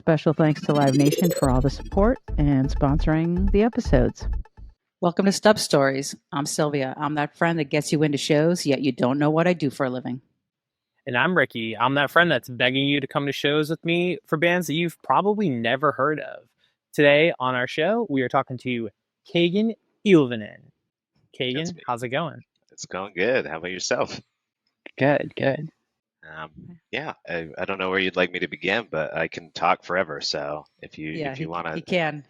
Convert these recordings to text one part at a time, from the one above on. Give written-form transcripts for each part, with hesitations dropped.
Special thanks to Live Nation for all the support and sponsoring the episodes. Welcome to Stub Stories. I'm Sylvia. I'm that friend that gets you into shows, yet you don't know what I do for a living. And I'm Ricky. I'm that friend that's begging you to come to shows with me for bands that you've probably never heard of. Today on our show, we are talking to Keagan Ilvonen. Keagan, how's it going? It's going good. How about yourself? Good. I don't know where you'd like me to begin, but I can talk forever. So if you want to, he can.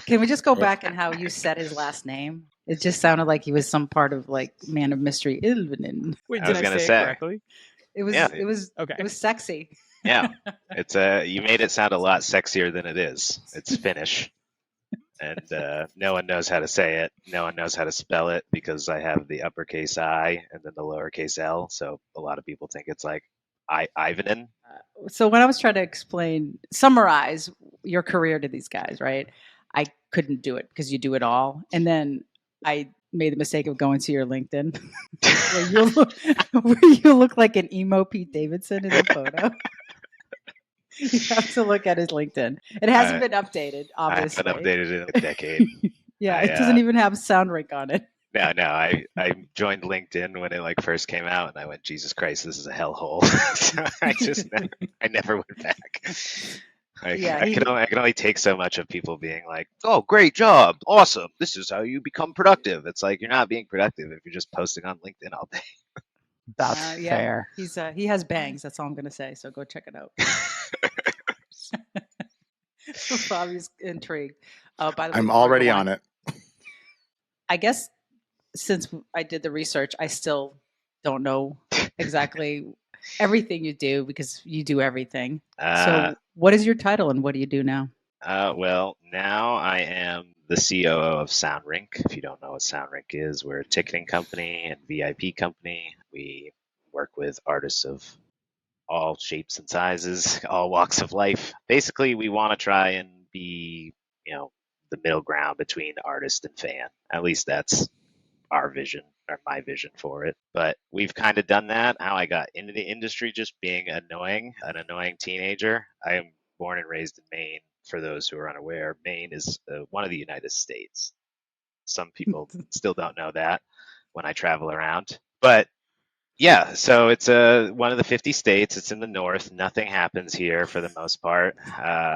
Can we just go back and how you said his last name? It just sounded like he was some part of like Man of Mystery Ilvonen. Wait, I did was I gonna say say. it correctly? It was Okay. It was sexy. Yeah, it's you made it sound a lot sexier than it is. It's Finnish, and no one knows how to say it. No one knows how to spell it because I have the uppercase I and then the lowercase L. So a lot of people think it's like Ivanen. So when I was trying to summarize your career to these guys, right? I couldn't do it because you do it all. And then I made the mistake of going to your LinkedIn where you look like an emo Pete Davidson in the photo. You have to look at his LinkedIn. It hasn't been updated, obviously. I haven't updated it in a decade. It doesn't even have Sound Rink on it. No, I joined LinkedIn when it like first came out, and I went, Jesus Christ, this is a hellhole. So I never went back. I can only take so much of people being like, "Oh, great job, awesome, this is how you become productive." It's like you're not being productive if you're just posting on LinkedIn all day. That's fair. He has bangs. That's all I'm gonna say. So go check it out. Bobby's intrigued. By the way, I'm already on it. I guess since I did the research, I still don't know exactly everything you do because you do everything. So what is your title and what do you do now? Well, now I am the COO of Sound Rink. If you don't know what Sound Rink is, we're a ticketing company and VIP company. We work with artists of all shapes and sizes, all walks of life. Basically, we want to try and be, the middle ground between artist and fan. At least that's our vision or my vision for it. But we've kind of done that. How I got into the industry, just being an annoying teenager. I am born and raised in Maine. For those who are unaware, Maine is one of the United States. Some people still don't know that when I travel around. But yeah, so it's one of the 50 states. It's in the north. Nothing happens here for the most part,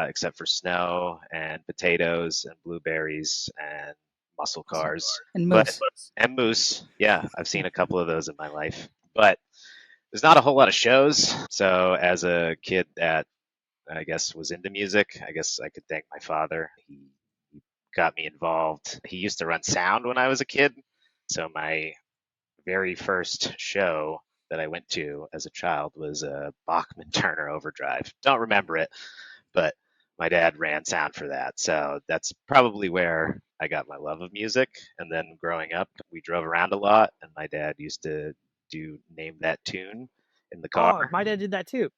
except for snow and potatoes and blueberries and muscle cars and moose. And moose. Yeah, I've seen a couple of those in my life. But there's not a whole lot of shows. So as a kid that I guess was into music, I guess I could thank my father. He got me involved. He used to run sound when I was a kid. So my very first show that I went to as a child was a Bachman Turner Overdrive. Don't remember it, but my dad ran sound for that. So that's probably where I got my love of music. And then growing up, we drove around a lot, and my dad used to do Name That Tune in the car. Oh, my dad did that too.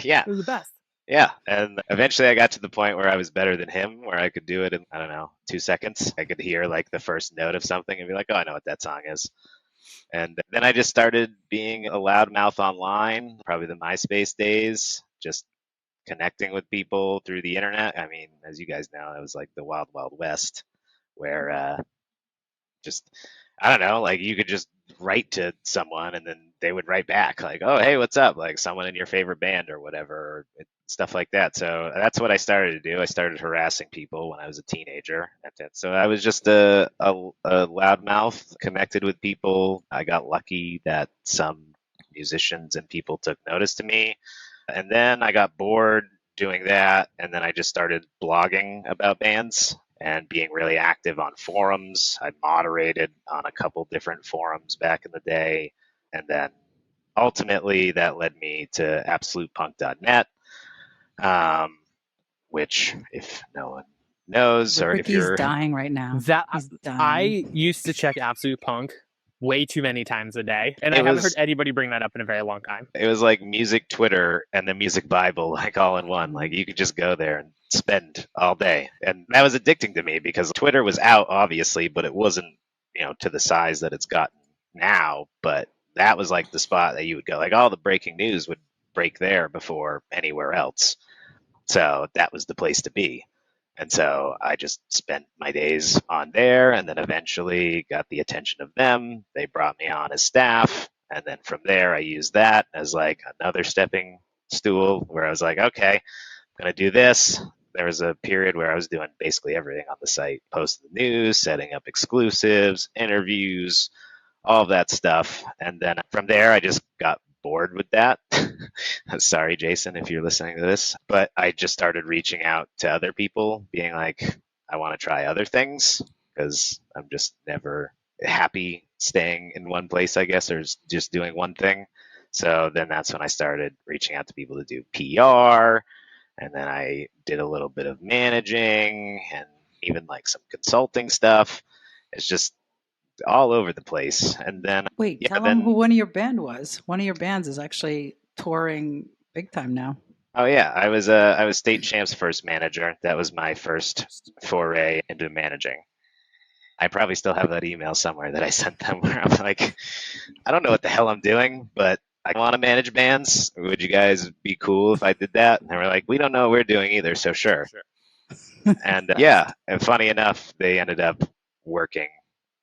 Yeah. It was the best. Yeah, and eventually I got to the point where I was better than him, where I could do it in, 2 seconds. I could hear like the first note of something and be like, oh, I know what that song is. And then I just started being a loudmouth online, probably the MySpace days, just connecting with people through the internet. I mean, as you guys know, it was like the wild, wild west where I don't know, like you could just write to someone and then they would write back like, oh, hey, what's up? Like someone in your favorite band or whatever, or stuff like that. So that's what I started to do. I started harassing people when I was a teenager. So I was just a loudmouth, connected with people. I got lucky that some musicians and people took notice to me. And then I got bored doing that. And then I just started blogging about bands and being really active on forums. I moderated on a couple different forums back in the day. And then ultimately that led me to absolutepunk.net, which if no one knows, or if you're dying right now, he's dying. I used to check Absolute Punk way too many times a day, and I haven't heard anybody bring that up in a very long time. It was like music Twitter and the music Bible, like all in one. Like you could just go there and spend all day, and that was addicting to me because Twitter was out, obviously, but it wasn't, to the size that it's gotten now. But that was like the spot that you would go, like all the breaking news would break there before anywhere else. So that was the place to be. And so I just spent my days on there, and then eventually got the attention of them. They brought me on as staff. And then from there, I used that as like another stepping stool where I was like, okay, I'm going to do this. There was a period where I was doing basically everything on the site, posting the news, setting up exclusives, interviews, all of that stuff. And then from there, I just got bored with that. Sorry, Jason, if you're listening to this, but I just started reaching out to other people, being like, I want to try other things because I'm just never happy staying in one place, I guess, or just doing one thing. So then that's when I started reaching out to people to do PR. And then I did a little bit of managing and even like some consulting stuff. It's just all over the place. And then, Wait, yeah, tell them who one of your band was. One of your bands is actually touring big time now. oh yeah, I was state champ's first manager. That was my first foray into managing. I probably still have that email somewhere that I sent them where I'm like, I don't know what the hell I'm doing, but I want to manage bands. Would you guys be cool if I did that? And they were like, we don't know what we're doing either, so sure. And yeah, and funny enough, they ended up working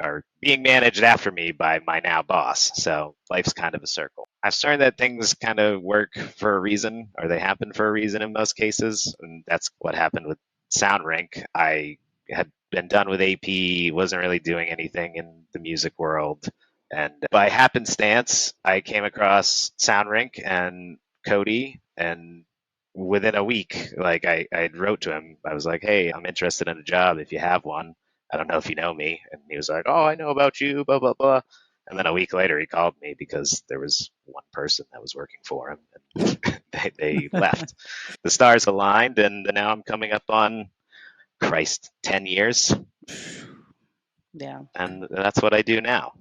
or being managed after me by my now boss. So life's kind of a circle. I've learned that things kind of work for a reason, or they happen for a reason in most cases. And that's what happened with Sound Rink. I had been done with AP, wasn't really doing anything in the music world. And by happenstance, I came across Sound Rink and Cody, and within a week, like I wrote to him. I was like, hey, I'm interested in a job if you have one. I don't know if you know me. And he was like, oh, I know about you, blah, blah, blah. And then a week later, he called me because there was one person that was working for him, and they left. The stars aligned, and now I'm coming up on, Christ, 10 years. Yeah. And that's what I do now.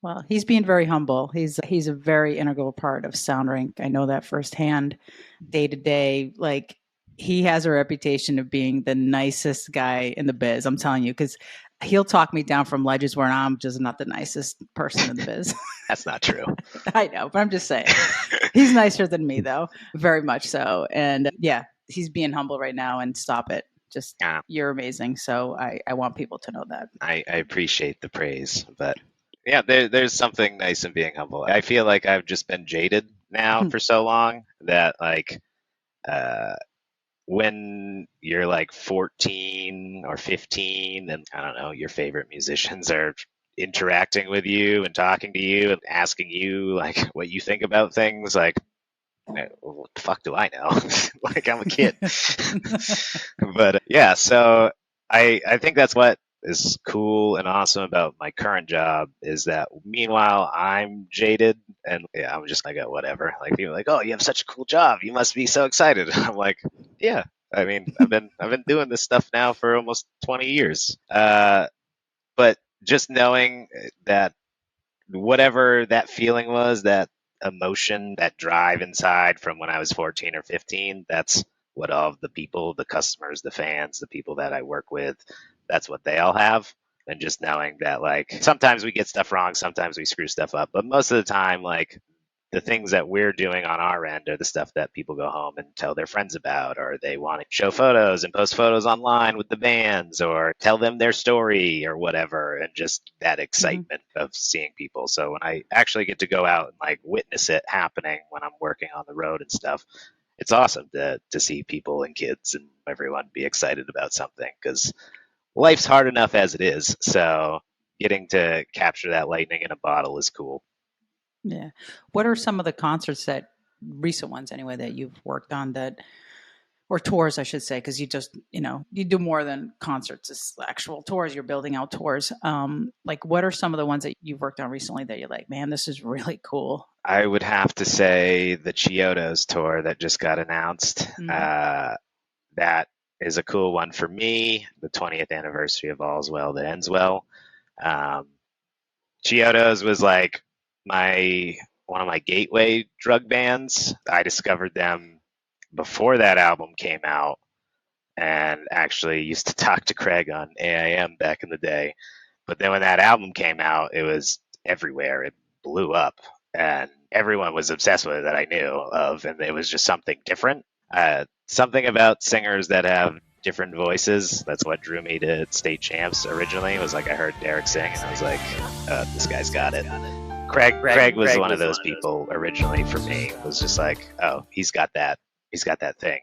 Well, he's being very humble. He's a very integral part of Sound Rink. I know that firsthand, day to day. Like he has a reputation of being the nicest guy in the biz. I'm telling you, because he'll talk me down from ledges where I'm just not the nicest person in the biz. That's not true. I know, but I'm just saying. He's nicer than me, though, very much so. And yeah, he's being humble right now. And stop it. Just you're amazing. So I want people to know that. I appreciate the praise, but yeah, there's something nice in being humble. I feel like I've just been jaded now for so long that like when you're like 14 or 15 and I don't know, your favorite musicians are interacting with you and talking to you and asking you like what you think about things, like what the fuck do I know? Like I'm a kid. But yeah, so I think that's what is cool and awesome about my current job is that meanwhile I'm jaded and yeah, I'm just like, oh, whatever. Like people are like, oh, you have such a cool job. You must be so excited. I'm like, yeah. I mean, I've been doing this stuff now for almost 20 years. But just knowing that whatever that feeling was, that emotion, that drive inside from when I was 14 or 15, that's what all of the people, the customers, the fans, the people that I work with, that's what they all have. And just knowing that, like, sometimes we get stuff wrong, sometimes we screw stuff up, but most of the time, like, the things that we're doing on our end are the stuff that people go home and tell their friends about, or they want to show photos and post photos online with the bands, or tell them their story or whatever. And just that excitement of seeing people. So when I actually get to go out and like witness it happening when I'm working on the road and stuff, it's awesome to see people and kids and everyone be excited about something because life's hard enough as it is. So getting to capture that lightning in a bottle is cool. Yeah. What are some of the concerts that recent ones anyway that you've worked on that or tours I should say because you just you do more than concerts, it's actual tours, you're building out tours. Like what are some of the ones that you've worked on recently that you're like, man, this is really cool? I would have to say the Chiodos tour that just got announced. That is a cool one for me. The 20th anniversary of All's Well That Ends Well. Chiodos was like one of my gateway drug bands. I discovered them before that album came out, and actually used to talk to Craig on AIM back in the day. But then when that album came out, it was everywhere. It blew up, and everyone was obsessed with it that I knew of, and it was just something different. Something about singers that have different voices. That's what drew me to State Champs originally. It was like I heard Derek sing, and I was like, this guy's got it. Craig was one of those people originally for me. It was just like, oh, he's got that thing.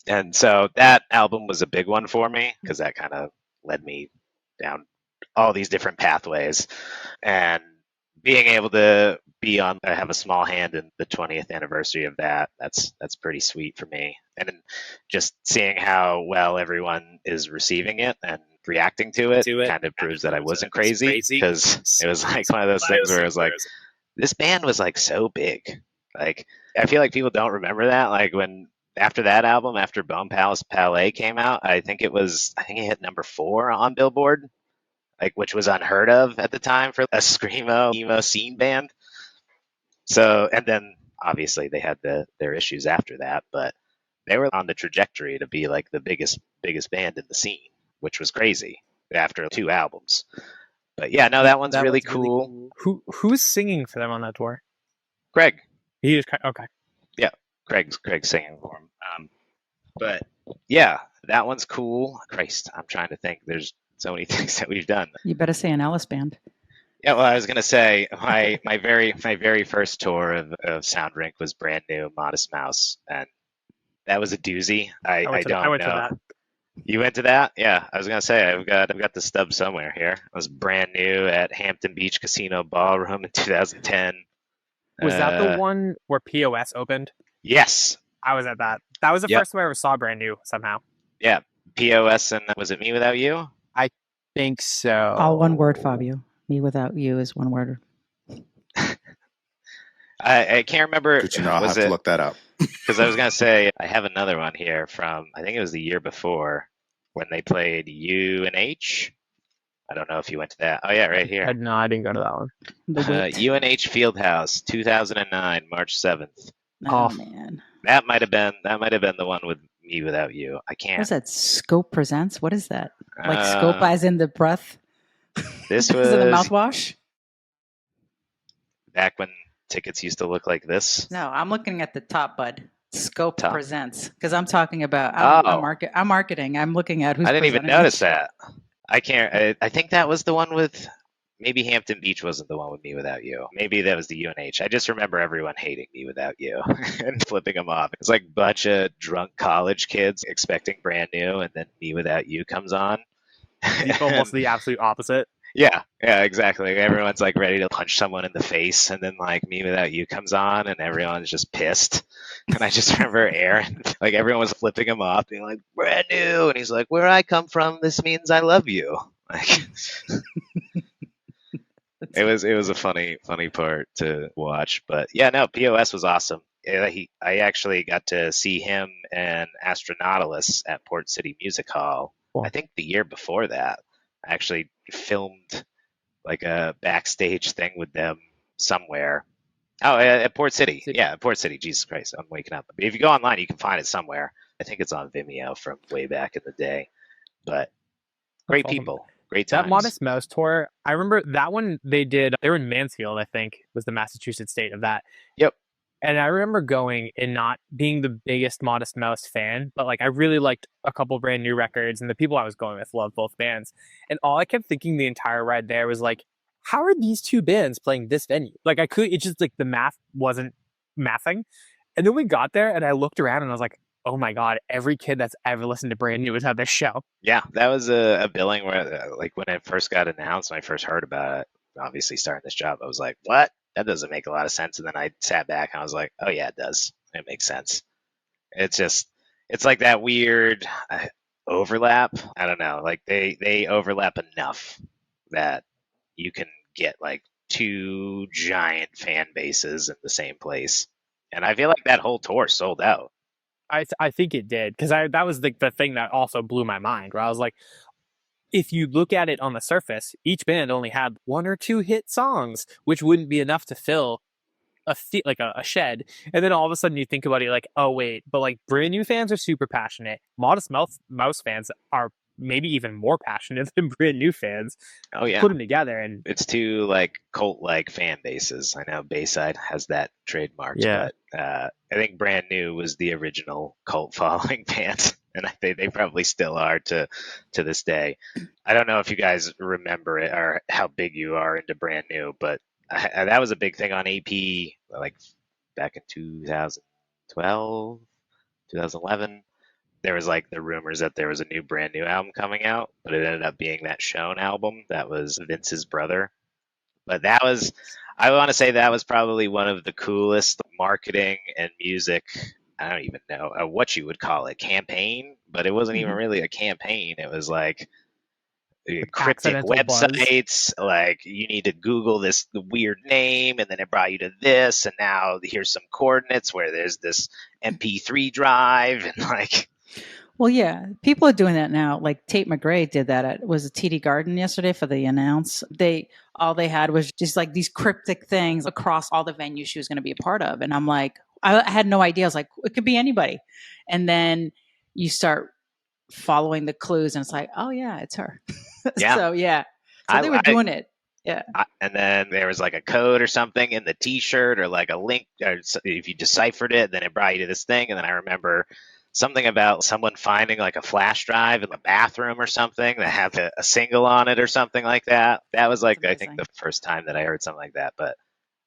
And so that album was a big one for me because that kind of led me down all these different pathways. And being able to I have a small hand in the 20th anniversary of that's pretty sweet for me. And just seeing how well everyone is receiving it and reacting to it kind of proves that I wasn't crazy, because it was like one of those things where it was like, this band was like so big. Like, I feel like people don't remember that. Like, when after that album, after Bone Palace Palais came out, I think it hit number 4 on Billboard, like, which was unheard of at the time for a screamo emo scene band. So, and then obviously they had their issues after that, but they were on the trajectory to be like the biggest band in the scene, which was crazy after 2 albums. But yeah, no, that one's really cool. Who's singing for them on that tour? Craig. He is okay. Yeah, Craig's singing for him. But yeah, that one's cool. Christ, I'm trying to think. There's so many things that we've done. You better say an Ellis band. Yeah, well, I was gonna say my very first tour of Sound Rink was Brand New, Modest Mouse, and that was a doozy. I went know. To that. You went to that? Yeah, I was gonna say I've got the stub somewhere here. I was Brand New at Hampton Beach Casino Ballroom in 2010. Was that the one where POS opened? Yes, I was at that. That was the first time I ever saw Brand New somehow. Yeah, POS, and was it Me Without You? I think so. All one word, Fabio. Me Without You is one word. I can't remember. Did you know? I'll have to look that up. Because I was going to say, I have another one here from, I think it was the year before, when they played UNH. I don't know if you went to that. Oh, yeah, right here. No, I didn't go to that one. UNH Fieldhouse, 2009, March 7th. Oh, man. That might have been the one with Me Without You. I can't. What's that? Scope Presents? What is that? Like scope as in the breath? This was in the mouthwash? Back when tickets used to look like this. No, I'm looking at the top, bud. Scope Presents, because I'm talking about I'm marketing. I'm looking at who's. I didn't even notice that. I can't. I think that was the one with. Maybe Hampton Beach wasn't the one with Me Without You. Maybe that was the UNH. I just remember everyone hating Me Without You and flipping them off. It's like a bunch of drunk college kids expecting Brand New, and then Me Without You comes on. It's almost the absolute opposite. Yeah, exactly. Everyone's like ready to punch someone in the face, and then like Me Without You comes on, and everyone's just pissed. And I just remember Aaron, like everyone was flipping him off, being like, "Brand New," and he's like, "Where I come from, this means I love you." Like, it was a funny part to watch. But yeah, no, POS was awesome. I actually got to see him and Astronautilus at Port City Music Hall. Cool. I think the year before that. I actually filmed like a backstage thing with them somewhere. Oh, at Port City. Yeah, at Port City. Jesus Christ, I'm waking up. If you go online, you can find it somewhere. I think it's on Vimeo from way back in the day. But great people. Great times. That Modest Mouse tour, I remember that one they were in Mansfield, I think, was the Massachusetts state of that. Yep. And I remember going and not being the biggest Modest Mouse fan, but like I really liked a couple Brand New records, and the people I was going with loved both bands. And all I kept thinking the entire ride there was like, how are these 2 bands playing this venue? Like it's just like the math wasn't mathing. And then we got there and I looked around and I was like, oh my God, every kid that's ever listened to Brand New was at this show. Yeah, that was a billing where like when it first got announced, when I first heard about it, obviously starting this job, I was like, what? That doesn't make a lot of sense. And then I sat back and I was like, oh yeah, it does. It makes sense. It's like that weird overlap. I don't know. Like they overlap enough that you can get like 2 giant fan bases in the same place. And I feel like that whole tour sold out. I think it did, because that was the thing that also blew my mind, where I was like, if you look at it on the surface, each band only had 1 or 2 hit songs, which wouldn't be enough to fill a shed. And then all of a sudden you think about it like, oh wait, but like Brand New fans are super passionate. Modest Mouse fans are maybe even more passionate than brand new fans. Oh yeah, put them together, and it's two like cult-like fan bases. I know Bayside has that trademarked, but I think Brand New was the original cult following band, and they probably still are to this day. I don't know if you guys remember it or how big you are into Brand New, but that was a big thing on AP like back in 2012, 2011. There was like the rumors that there was a new Brand New album coming out, but it ended up being that Shown album that was Vince's brother. But that was, I want to say that was probably one of the coolest marketing and music. I don't even know what you would call it, campaign, but it wasn't even really a campaign. It was like cryptic websites, like you need to Google this weird name, and then it brought you to this, and now here's some coordinates where there's this MP3 drive, and like. Well, yeah, people are doing that now. Like Tate McRae did that at was it TD Garden yesterday for the announce. All they had was just like these cryptic things across all the venues she was going to be a part of, and I'm like, I had no idea. I was like, it could be anybody, and then you start following the clues, and it's like, oh yeah, it's her. Yeah. So they were doing it. Yeah. And then there was like a code or something in the T-shirt, or like a link, or if you deciphered it, then it brought you to this thing. And then I remember something about someone finding like a flash drive in the bathroom or something that had a single on it or something like that. That was like, I think, the first time that I heard something like that. But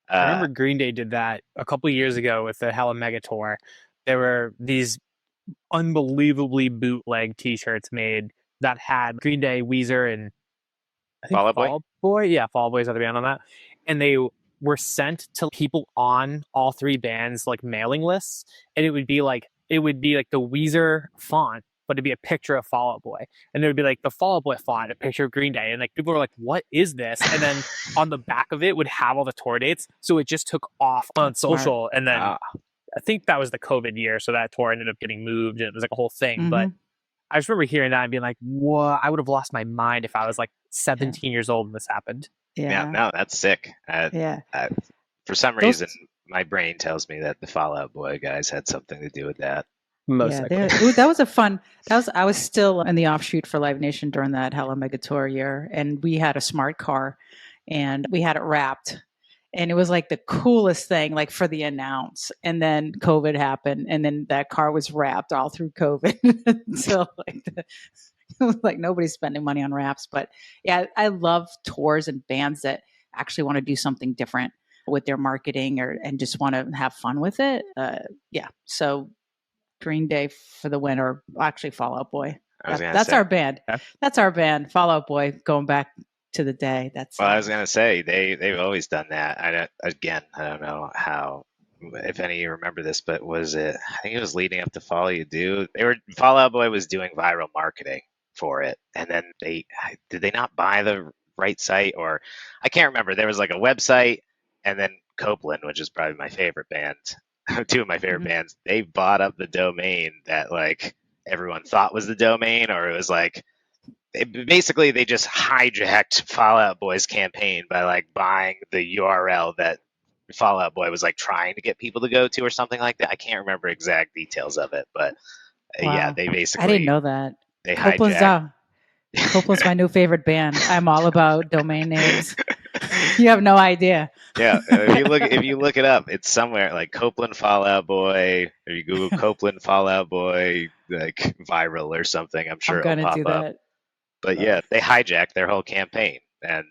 I remember Green Day did that a couple of years ago with the Hella Mega Tour. There were these unbelievably bootleg T-shirts made that had Green Day, Weezer, and I think Fall Out Boy. Yeah, Fall Out Boy's other band on that. And they were sent to people on all three bands like mailing lists, and it would be like the Weezer font, but it'd be a picture of Fall Out Boy, and there would be like the Fall Out Boy font, a picture of Green Day, and like people were like, "What is this?" And then on the back of it would have all the tour dates, so it just took off on social. And then I think that was the COVID year, so that tour ended up getting moved, and it was like a whole thing. But I just remember hearing that and being like, "What? I would have lost my mind if I was like 17 years old and this happened." Yeah, no, that's sick. For some reason, my brain tells me that the Fall Out Boy guys had something to do with that. That was a fun. I was still in the offshoot for Live Nation during that Hella Mega Tour year, and we had a smart car, and we had it wrapped, and it was like the coolest thing, like for the announce. And then COVID happened, and then that car was wrapped all through COVID. So like nobody's spending money on wraps. But yeah, I love tours and bands that actually want to do something different with their marketing and just want to have fun with it. So Green Day for the win, or actually Fall Out Boy. That's our band. Yeah. That's our band, Fall Out Boy, going back to the day. I was gonna say they've always done that. I don't know how, if any of you remember this, but was it? I think it was leading up to Fall You Do. Fall Out Boy was doing viral marketing for it, and then did they not buy the right site, or I can't remember. There was like a website, and then Copeland, which is probably my favorite band, two of my favorite bands, they bought up the domain that like everyone thought was the domain, or it was like basically they just hijacked Fall Out Boy's campaign by like buying the URL that Fall Out Boy was like trying to get people to go to or something like that. I can't remember exact details of it, but yeah, they basically. I didn't know that. They Copeland's my new favorite band. I'm all about domain names. You have no idea. Yeah, if you look it up, it's somewhere like Copeland Fall Out Boy, or you Google Copeland Fall Out Boy, like viral or something. I'm sure it'll pop up. But yeah, they hijacked their whole campaign, and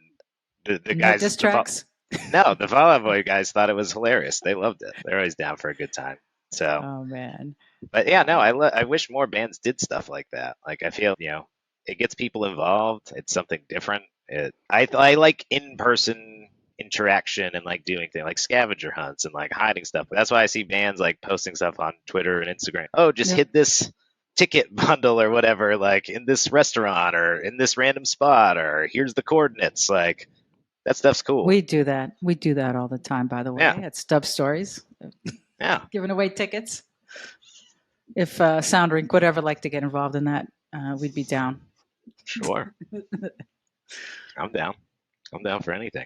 the guys. Diss tracks? No, the Fall Out Boy guys thought it was hilarious. They loved it. They're always down for a good time. So. Oh man. But yeah, no, I wish more bands did stuff like that. Like I feel, it gets people involved. It's something different. I like in-person interaction and like doing things like scavenger hunts and like hiding stuff. That's why I see bands like posting stuff on Twitter and Instagram. Oh, just hit this ticket bundle or whatever, like in this restaurant or in this random spot, or here's the coordinates. Like that stuff's cool. We do that. We do that all the time, by the way, at Stub Stories. Yeah. Giving away tickets. If Sound Rink would ever like to get involved in that, we'd be down. Sure. I'm down. I'm down for anything.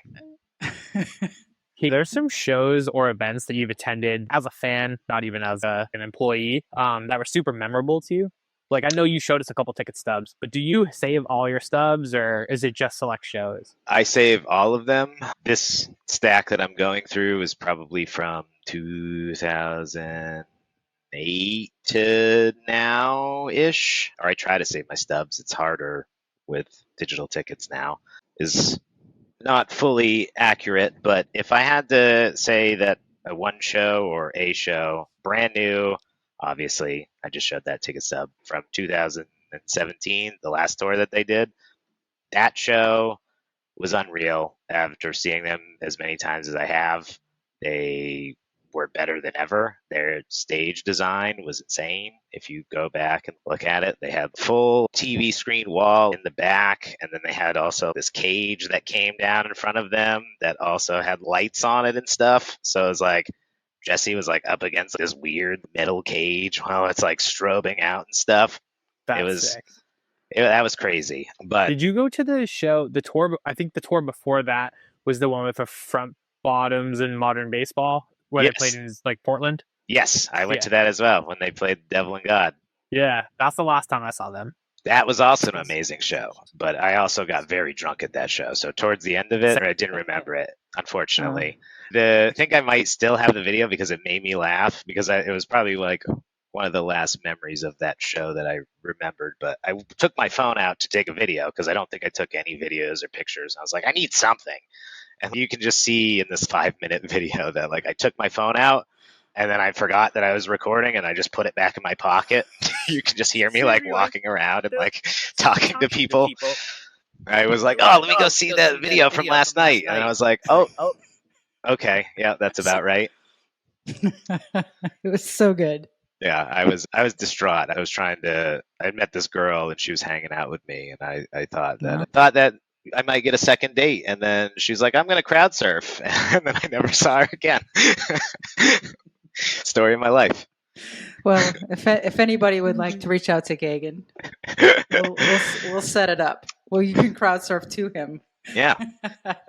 There's some shows or events that you've attended as a fan, not even as an employee, that were super memorable to you? Like, I know you showed us a couple ticket stubs, but do you save all your stubs, or is it just select shows? I save all of them. This stack that I'm going through is probably from 2008 to now-ish. Or I try to save my stubs. It's harder with digital tickets now. Is not fully accurate, but if I had to say that a one show or a show, brand new, obviously, I just showed that ticket stub from 2017, the last tour that they did. That show was unreal after seeing them as many times as I have. They were better than ever. Their stage design was insane. If you go back and look at it, they had full TV screen wall in the back, and then they had also this cage that came down in front of them that also had lights on it and stuff. So it was like Jesse was like up against this weird metal cage while it's like strobing out and stuff. It That's was sick. that was crazy. But Did you go to the show, the tour? I think the tour before that was the one with the front bottoms and modern baseball, where they played yes, in like Portland. yes, I went Yeah, to that as well when they played Devil and God. yeah, that's the last time I saw them. That was also an amazing show, but I also got very drunk at that show. So towards the end of it, I didn't remember it, unfortunately. I think I might still have the video because it made me laugh because it was probably like one of the last memories of that show that I remembered. But I took my phone out to take a video because I don't think I took any videos or pictures. I was like, I need something. And you can just see in this 5-minute video that like I took my phone out and then I forgot that I was recording and I just put it back in my pocket. You can just hear me like walking around and like talking to people. I was like, oh, let me go see that video from last night. And I was like, oh, okay. Yeah, that's about right. It was so good. Yeah, I was distraught. I met this girl and she was hanging out with me and I thought that I might get a second date and then she's like, I'm gonna crowd surf and then I never saw her again. Story of my life. Well, if anybody would like to reach out to Keagan, we'll set it up. Well, you can crowd surf to him. Yeah,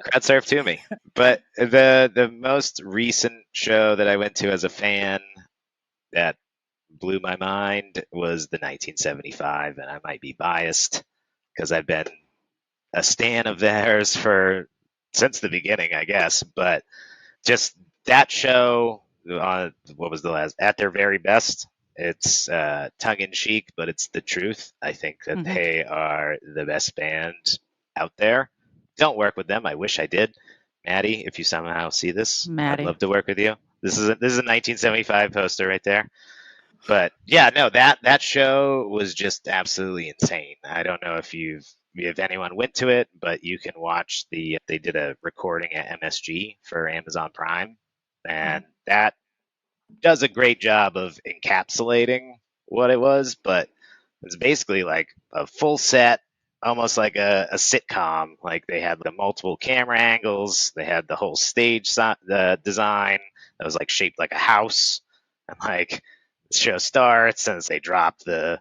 crowd surf to me. But the most recent show that I went to as a fan that blew my mind was the 1975, and I might be biased because I've been a stan of theirs since the beginning, I guess. But just that show, what was the last? At their very best. It's tongue in cheek, but it's the truth. I think that they are the best band out there. Don't work with them. I wish I did. Maddie, if you somehow see this, I'd love to work with you. This is a 1975 poster right there. But yeah, no, that show was just absolutely insane. I don't know if anyone went to it, but you can watch they did a recording at MSG for Amazon Prime, and that does a great job of encapsulating what it was, but it's basically like a full set, almost like a sitcom. Like they had the multiple camera angles, they had the whole stage the design that was like shaped like a house, and like the show starts and they drop the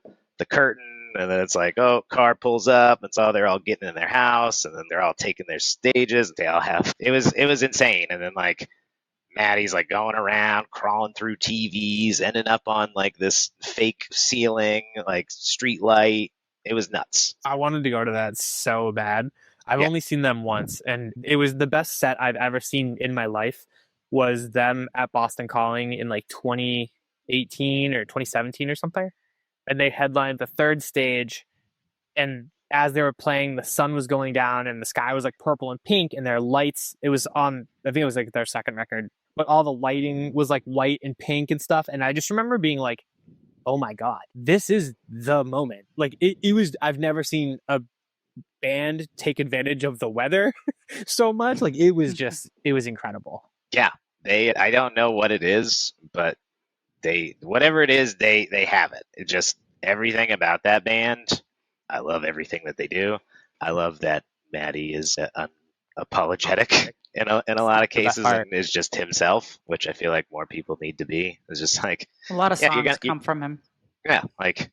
curtain. And then it's like, oh, car pulls up, and so they're all getting in their house, and then they're all taking their stages. They all have it was insane. And then like Maddie's like going around, crawling through TVs, ending up on like this fake ceiling, like street light. It was nuts. I wanted to go to that so bad. I've only seen them once, and it was the best set I've ever seen in my life. Was them at Boston Calling in like 2018 or 2017 or something, and they headlined the third stage. And as they were playing, the sun was going down, and the sky was like purple and pink, and their lights. It was on. I think it was like their second record, but all the lighting was like white and pink and stuff. And I just remember being like, oh my God, this is the moment. Like it was, I've never seen a band take advantage of the weather so much. Like it was incredible. Yeah. I don't know what it is, but whatever it is, they have it. It just, everything about that band. I love everything that they do. I love that Maddie is unapologetic in a lot of cases and is just himself, which I feel like more people need to be. It's just like a lot of songs come from him. Yeah, like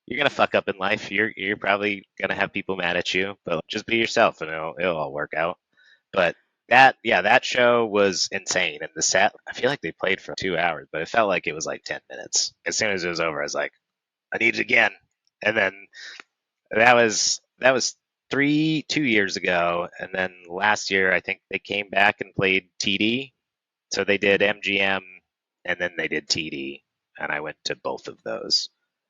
you're gonna fuck up in life. You're probably gonna have people mad at you, but just be yourself and it'll all work out. But that show was insane. And the set, I feel like they played for 2 hours, but it felt like it was like 10 minutes. As soon as it was over, I was like, I need it again. And then that was 2 years ago, and then last year I think they came back and played TD. So they did MGM, and then they did TD, and I went to both of those.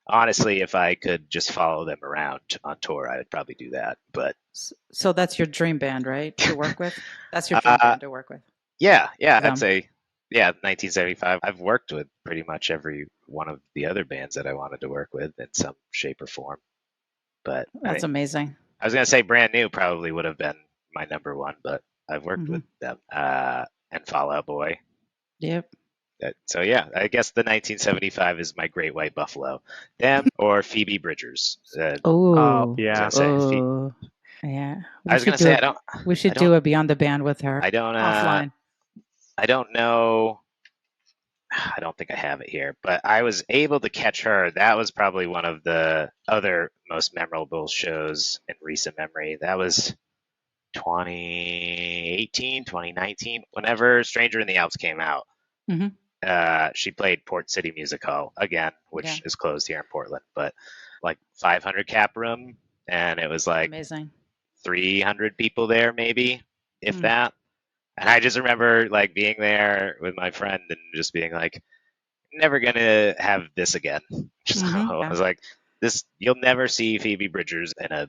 Honestly, if I could just follow them around on tour, I would probably do that. But so that's your dream band, right? To work with? That's your dream band to work with. Yeah, I'd say 1975. I've worked with pretty much every one of the other bands that I wanted to work with in some shape or form. But that's amazing. I was gonna say Brand New probably would have been my number one, but I've worked with them and Fall Out Boy. Yep. So yeah, I guess the 1975 is my Great White Buffalo. Them or Phoebe Bridgers. Oh yeah. Yeah. I was gonna say I don't. We should do a Beyond the Band with her. I don't. Offline. I don't know. I don't think I have it here, but I was able to catch her. That was probably one of the other most memorable shows in recent memory. That was 2018, 2019, whenever Stranger in the Alps came out. She played Port City Music Hall again, which is closed here in Portland, but like 500 cap room, and it was like amazing. 300 people there, maybe, if that. And I just remember like being there with my friend and just being like, never gonna have this again. I was like, this, you'll never see Phoebe Bridgers in a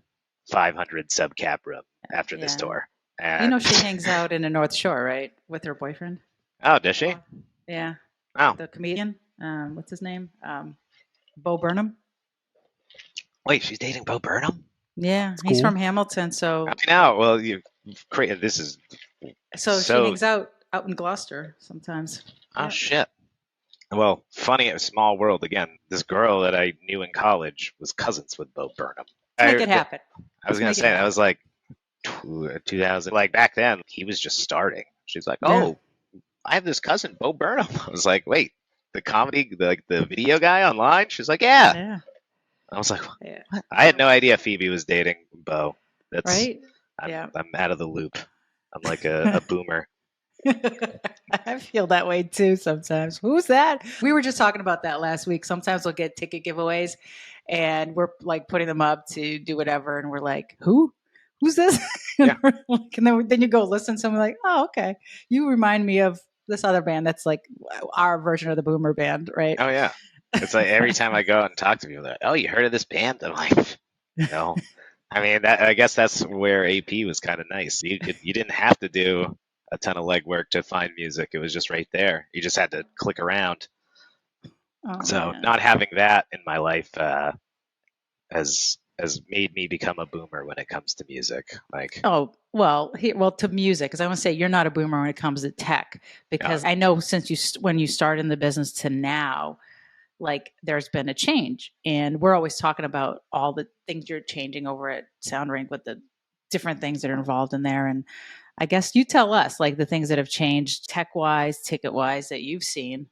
500 sub cap room after this tour. And she hangs out in the North Shore, right, with her boyfriend. Oh, does she? Yeah. Oh, the comedian. What's his name? Bo Burnham. Wait, she's dating Bo Burnham? Yeah, he's from Hamilton, so I know. Well, this is so she hangs out in Gloucester sometimes. Oh shit. Well, funny, a small world again. This girl that I knew in college was cousins with Bo Burnham. Make it happen. I was gonna say that was like 2000. Like back then, he was just starting. She's like, "Oh, I have this cousin, Bo Burnham." I was like, "Wait, the comedy, the video guy online?" She's like, "Yeah." I was like, what? I had no idea Phoebe was dating Bo. That's right. I'm out of the loop. I'm like a boomer. I feel that way too sometimes. Who's that? We were just talking about that last week. Sometimes we'll get ticket giveaways and we're like putting them up to do whatever. And we're like, who's this? And then you go listen to something like, oh, okay. You remind me of this other band that's like our version of the Boomer Band, right? Oh, yeah. It's like every time I go out and talk to people, they're like, oh, you heard of this band? I'm like, no. I mean, I guess that's where AP was kind of nice. You didn't have to do a ton of legwork to find music. It was just right there. You just had to click around. Not having that in my life has made me become a boomer when it comes to music. Like, to music, because I want to say you're not a boomer when it comes to tech, because I know since when you started in the business to now, like there's been a change, and we're always talking about all the things you're changing over at Sound Rink with the different things that are involved in there. And I guess you tell us like the things that have changed tech wise, ticket wise that you've seen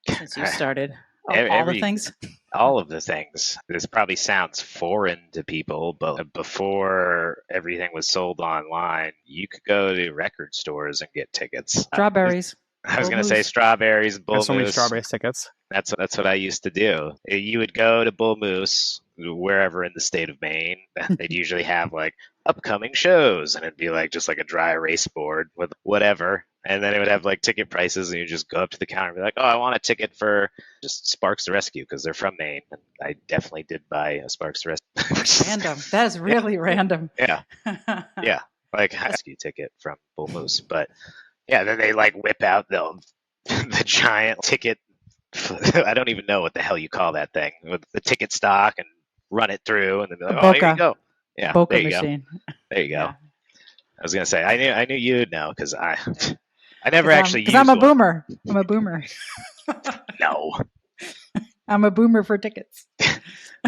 since you started. All the things. All of the things. This probably sounds foreign to people, but before everything was sold online, you could go to record stores and get tickets. Strawberries. I was going to say Strawberries, Bull Moose. So many Strawberries tickets. That's what I used to do. You would go to Bull Moose, wherever in the state of Maine. They'd usually have like upcoming shows, and it'd be like just like a dry erase board with whatever. And then it would have like ticket prices, and you just go up to the counter and be like, oh, I want a ticket for just Sparks the Rescue, because they're from Maine. And I definitely did buy a Sparks the Rescue. Random. That is really random. Yeah. Yeah. Like a rescue ticket from Bull Moose. But yeah, then they like whip out the giant ticket. I don't even know what the hell you call that thing, with the ticket stock, and run it through, and then be like, oh, here you go. Yeah, Boca there you machine. go. There you go. Yeah. I was gonna say I knew you'd know, because I never actually used I'm a one. boomer. I'm a boomer. No. I'm a boomer for tickets.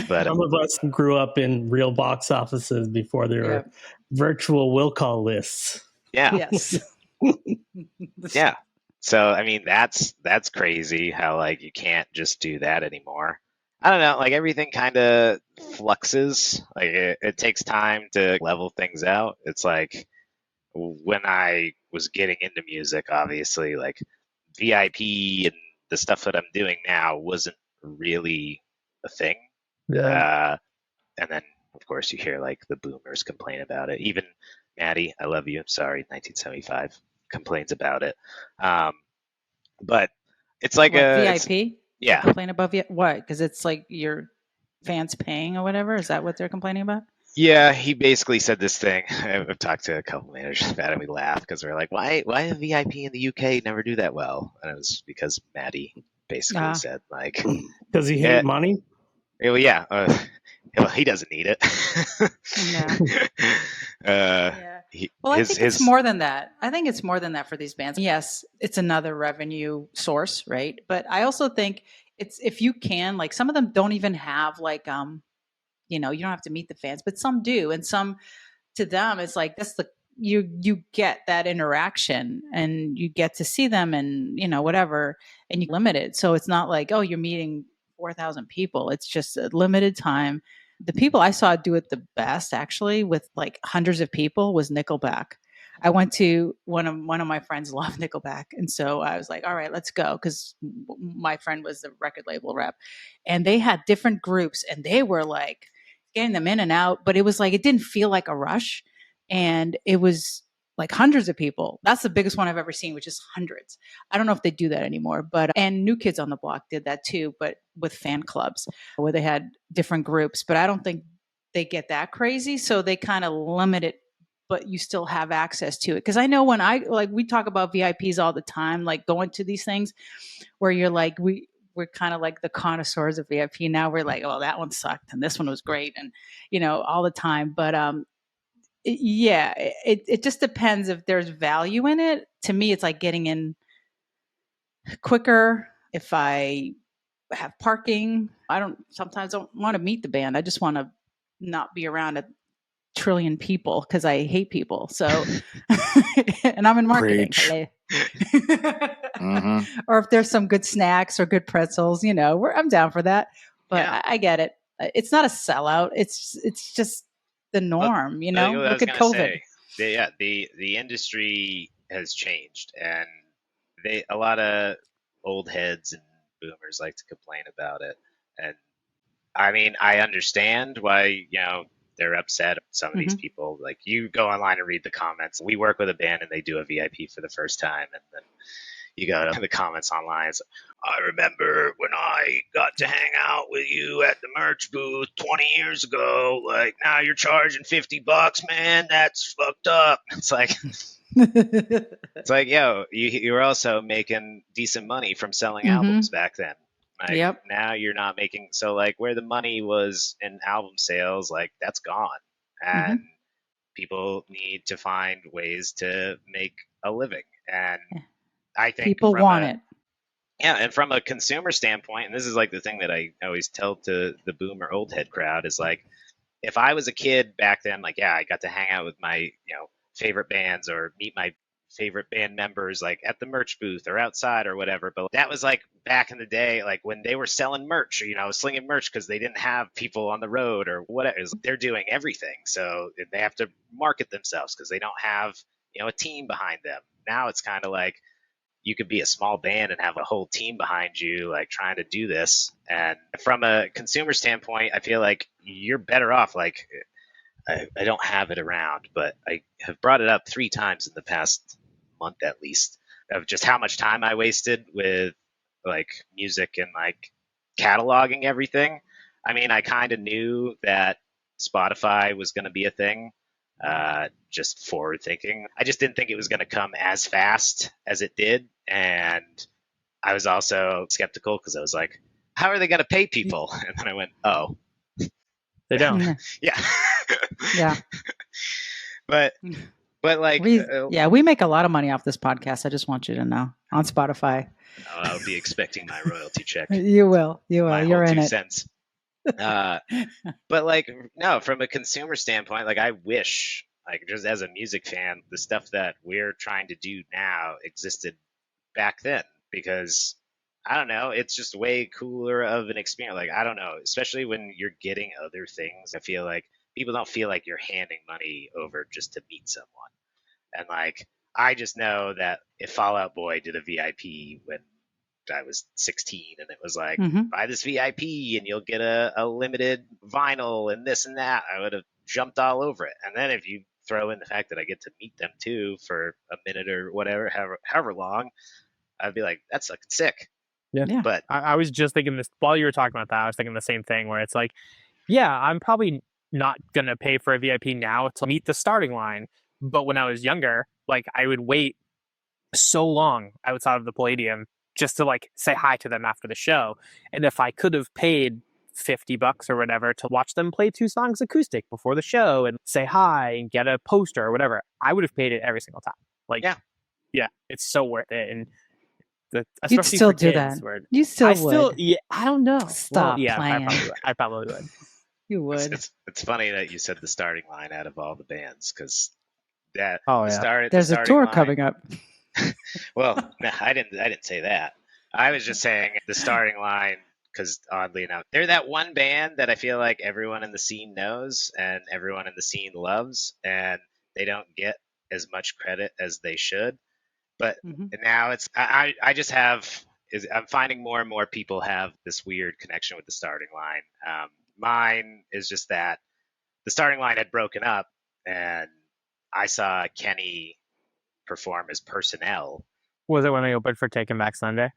But some of us grew up in real box offices before there were virtual will call lists. Yeah. Yes. Yeah. So I mean, that's crazy how like you can't just do that anymore. I don't know, like everything kind of fluxes. Like it takes time to level things out. It's like when I was getting into music, obviously, like VIP and the stuff that I'm doing now wasn't really a thing. Yeah. And then, of course, you hear like the boomers complain about it. Even Maddie, I love you. I'm sorry, 1975 complains about it. But it's like what, VIP? Yeah. They complain about what? Because it's like your fans paying or whatever. Is that what they're complaining about? Yeah, he basically said this thing. I've talked to a couple managers about it, and we laugh because we're like, why the VIP in the UK never do that well? And it was because Maddie basically said, like, does he hate money? Well, yeah. Well, he doesn't need it. Yeah. I think it's more than that. I think it's more than that for these bands. Yes, it's another revenue source, right? But I also think it's, if you can, like, some of them don't even have like you don't have to meet the fans, but some do, and some, to them, it's like that's the, you get that interaction and you get to see them and whatever, and you limit it. So it's not like, oh, you're meeting 4,000 people. It's just a limited time. The people I saw do it the best, actually, with like hundreds of people, was Nickelback. I went to one of my friends loved Nickelback, and so I was like, all right, let's go, because my friend was the record label rep, and they had different groups, and they were like getting them in and out, but it was like, it didn't feel like a rush, and it was like hundreds of people. That's the biggest one I've ever seen, which is hundreds. I don't know if they do that anymore, but, and New Kids on the Block did that too, but with fan clubs where they had different groups, but I don't think they get that crazy. So they kind of limit it, but you still have access to it. Cause I know when we talk about VIPs all the time, like going to these things where you're like, we're kind of like the connoisseurs of VIP now. We're like, oh, that one sucked and this one was great, and all the time. But it just depends if there's value in it. To me, it's like getting in quicker. If I have parking, sometimes don't want to meet the band. I just want to not be around a trillion people because I hate people. So, and I'm in marketing. Mm-hmm. Or if there's some good snacks or good pretzels, I'm down for that. But I get it. It's not a sellout. It's just the norm. Look at COVID. The industry has changed, and a lot of old heads and boomers like to complain about it. And I mean, I understand why they're upset. Some of these people, like, you go online and read the comments. We work with a band and they do a VIP for the first time, and then you go to the comments online. It's, I remember when I got to hang out with you at the merch booth 20 years ago. Like, now you're charging $50, man. That's fucked up. It's like, it's like, yo, you were also making decent money from selling albums back then. Like, now you're not making, so like where the money was in album sales, like, that's gone. And people need to find ways to make a living. And I think people want it. Yeah, and from a consumer standpoint, and this is like the thing that I always tell to the boomer old head crowd, is like, if I was a kid back then, like, yeah, I got to hang out with my favorite bands or meet my favorite band members, like at the merch booth or outside or whatever. But that was like back in the day, like when they were selling merch, or slinging merch, because they didn't have people on the road or whatever. They're doing everything, so they have to market themselves because they don't have a team behind them. Now it's kind of like, you could be a small band and have a whole team behind you, like, trying to do this. And from a consumer standpoint, I feel like you're better off. Like, I don't have it around, but I have brought it up 3 times in the past month at least, of just how much time I wasted with like music and like cataloging everything. I mean, I kind of knew that Spotify was going to be a thing, just forward thinking. I just didn't think it was going to come as fast as it did. And I was also skeptical because I was like, how are they going to pay people? And then I went, oh, they don't. Yeah. Yeah. But like, we make a lot of money off this podcast. I just want you to know, on Spotify. I'll be expecting my royalty check. You will. You're in it. Cents. But like, no, from a consumer standpoint, like, I wish, like, just as a music fan, the stuff that we're trying to do now existed back then, because I don't know, it's just way cooler of an experience. Like, I don't know, especially when you're getting other things. I feel like people don't feel like you're handing money over just to meet someone. And like, I just know that if Fall Out Boy did a VIP when I was 16, and it was like, buy this VIP and you'll get a limited vinyl and this and that. I would have jumped all over it. And then if you throw in the fact that I get to meet them too for a minute or whatever, however long, I'd be like, that's fucking sick. Yeah. But I was just thinking this while you were talking about that. I was thinking the same thing, where it's like, yeah, I'm probably not gonna pay for a VIP now to meet the starting line. But when I was younger, like, I would wait so long outside of the Palladium just to like say hi to them after the show. And if I could have paid $50 or whatever to watch them play 2 songs acoustic before the show and say hi and get a poster or whatever, I would have paid it every single time. Like, yeah, it's so worth it. And you'd still do that. You still would. Yeah, I don't know. Stop yeah, playing. I probably would. You would. It's funny that you said the starting line out of all the bands, because that there's a tour coming up. Well, no, I didn't say that. I was just saying the starting line, because oddly enough, they're that one band that I feel like everyone in the scene knows and everyone in the scene loves, and they don't get as much credit as they should. But now I just have, I'm finding more and more people have this weird connection with the starting line. Mine is just that the starting line had broken up, and I saw Kenny perform as Personnel. Was it when they opened for Taking Back Sunday?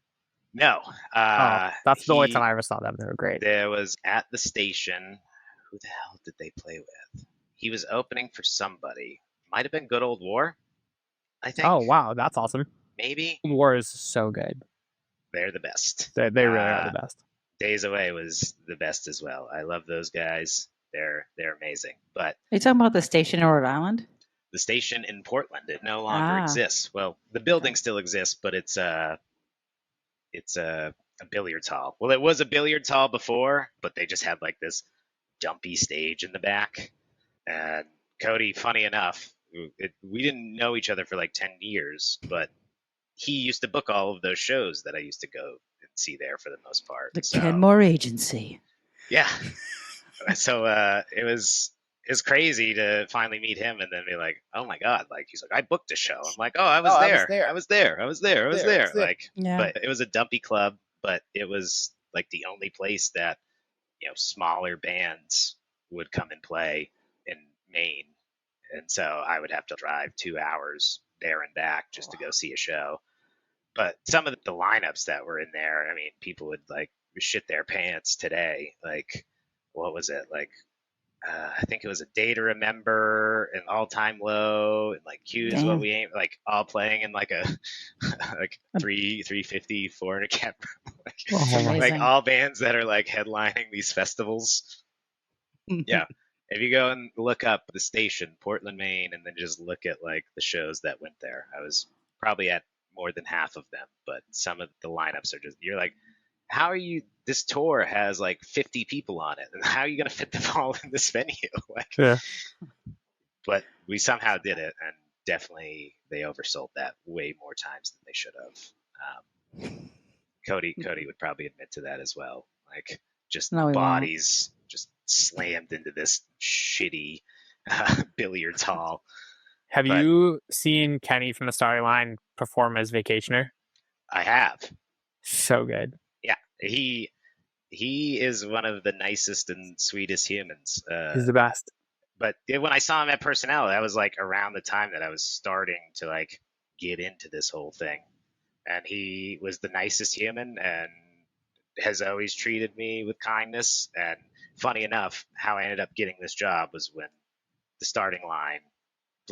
No. That's the only time I ever saw them. They were great. There was at the station. Who the hell did they play with? He was opening for somebody. Might have been Good Old War, I think. Oh, wow. That's awesome. Maybe. War is so good. They're the best. They really are the best. Days Away was the best as well. I love those guys. They're amazing. But are you talking about the station in Rhode Island? The station in Portland. It no longer exists. Well, the building still exists, but it's a billiards hall. Well, it was a billiards hall before, but they just had like this dumpy stage in the back. And Cody, funny enough, we didn't know each other for like 10 years, but he used to book all of those shows that I used to go and see there for the most part. The Kenmore Agency. Yeah. So it was crazy to finally meet him and then be like, oh my God, like he's like, I booked a show. I'm like, oh, I was there. Like, but it was a dumpy club, but it was like the only place that, smaller bands would come and play in Maine. And so I would have to drive 2 hours there and back just to go see a show. But some of the lineups that were in there, I mean, people would like shit their pants today. Like, what was it? Like, I think it was A Day to Remember and All Time Low and like Q's What We Ain't, like all playing in like a like 350 400 cap like all bands that are like headlining these festivals. Yeah. If you go and look up the station, Portland, Maine, and then just look at like the shows that went there, I was probably at more than half of them, but some of the lineups are just, you're like, how are you, this tour has like 50 people on it, and how are you going to fit them all in this venue? Like, but we somehow did it, and definitely they oversold that way more times than they should have. Cody would probably admit to that as well. Like, just bodies just slammed into this shitty billiards hall. Have you seen Kenny from the Starry Line perform as Vacationer? I have. So good. Yeah, he is one of the nicest and sweetest humans. He's the best. But when I saw him at Personnel, that was like around the time that I was starting to like get into this whole thing. And he was the nicest human and has always treated me with kindness. And funny enough, how I ended up getting this job was when the Starting Line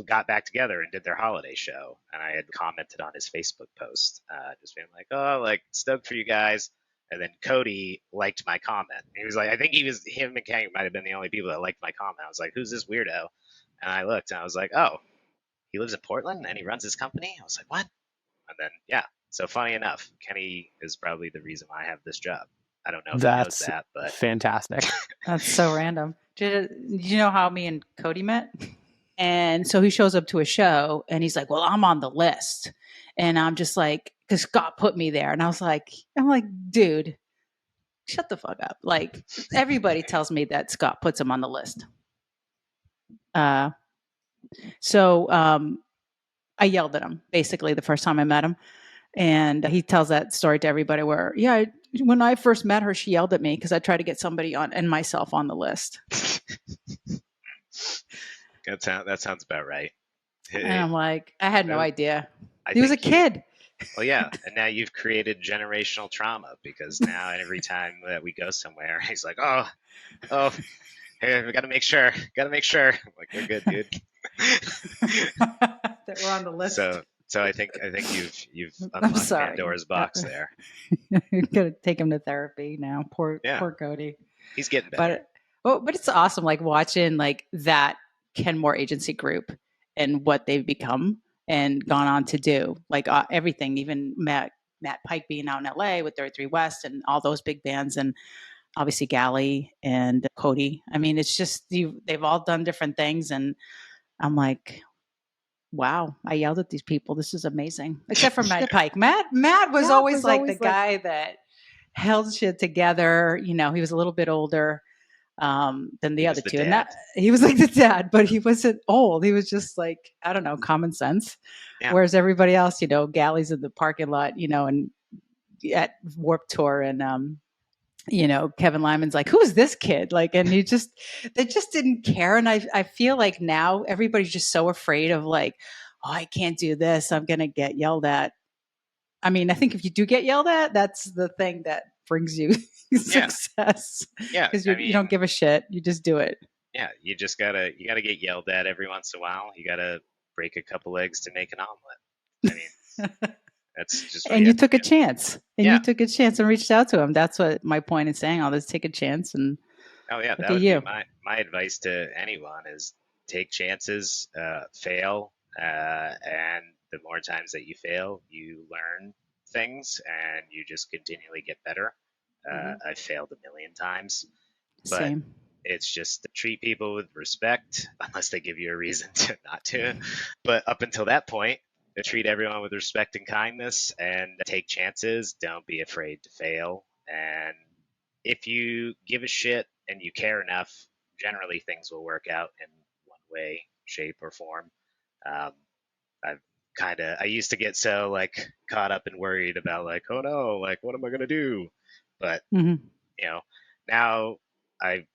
got back together and did their holiday show. And I had commented on his Facebook post, just being like, oh, like, stoked for you guys. And then Cody liked my comment. He was like, I think him and Kang might have been the only people that liked my comment. I was like, who's this weirdo? And I looked and I was like, oh, he lives in Portland and he runs his company? I was like, what? And then, yeah. So funny enough, Kenny is probably the reason why I have this job. I don't know if he knows that, but fantastic. That's so random. Did you know how me and Cody met? And so he shows up to a show and he's like, well, I'm on the list. And I'm just like, because Scott put me there. And I'm like, dude, shut the fuck up. Like, everybody tells me that Scott puts him on the list. So I yelled at him basically the first time I met him. And he tells that story to everybody where, when I first met her, she yelled at me because I tried to get somebody on and myself on the list. That sounds about right. And I'm like, I had no idea. He was a kid. Well, yeah, and now you've created generational trauma because now every time that we go somewhere, he's like, oh, hey, we got to make sure. I'm like, you're good, dude. That we're on the list. So I think you've unlocked Pandora's box there. You're gonna take him to therapy now. Poor Cody. He's getting better. But it's awesome, like watching like that Kenmore agency group and what they've become and gone on to do, like everything. Even Matt Pike being out in LA with 33 West and all those big bands, and obviously Gally and Cody. I mean, it's just they've all done different things, and I'm like, wow, I yelled at these people. This is amazing. Except for Matt Pike. Matt was always like the guy that held shit together. You know, he was a little bit older than the other two. And he was like the dad, but he wasn't old. He was just like, I don't know, common sense. Yeah. Whereas everybody else, you know, Gally's in the parking lot, you know, and at Warped Tour, and you know, Kevin Lyman's like, who's this kid? Like, and they just didn't care. And I feel like now everybody's just so afraid of like, oh, I can't do this. I'm going to get yelled at. I mean, I think if you do get yelled at, that's the thing that brings you success. Yeah. Because you don't give a shit. You just do it. Yeah. You gotta get yelled at every once in a while. You got to break a couple eggs to make an omelet. I mean, that's just. And you took a chance. And you took a chance and reached out to him. That's what my point in saying all this. Take a chance and. Oh yeah, that would be my advice to anyone is take chances, fail, and the more times that you fail, you learn things and you just continually get better. I've failed a million times, but Same. It's just treat people with respect unless they give you a reason to not to. But up until that point, treat everyone with respect and kindness and take chances. Don't be afraid to fail. And if you give a shit and you care enough, generally things will work out in one way, shape, or form. I used to get so like caught up and worried about like, oh no, like what am I gonna do? But you know, now I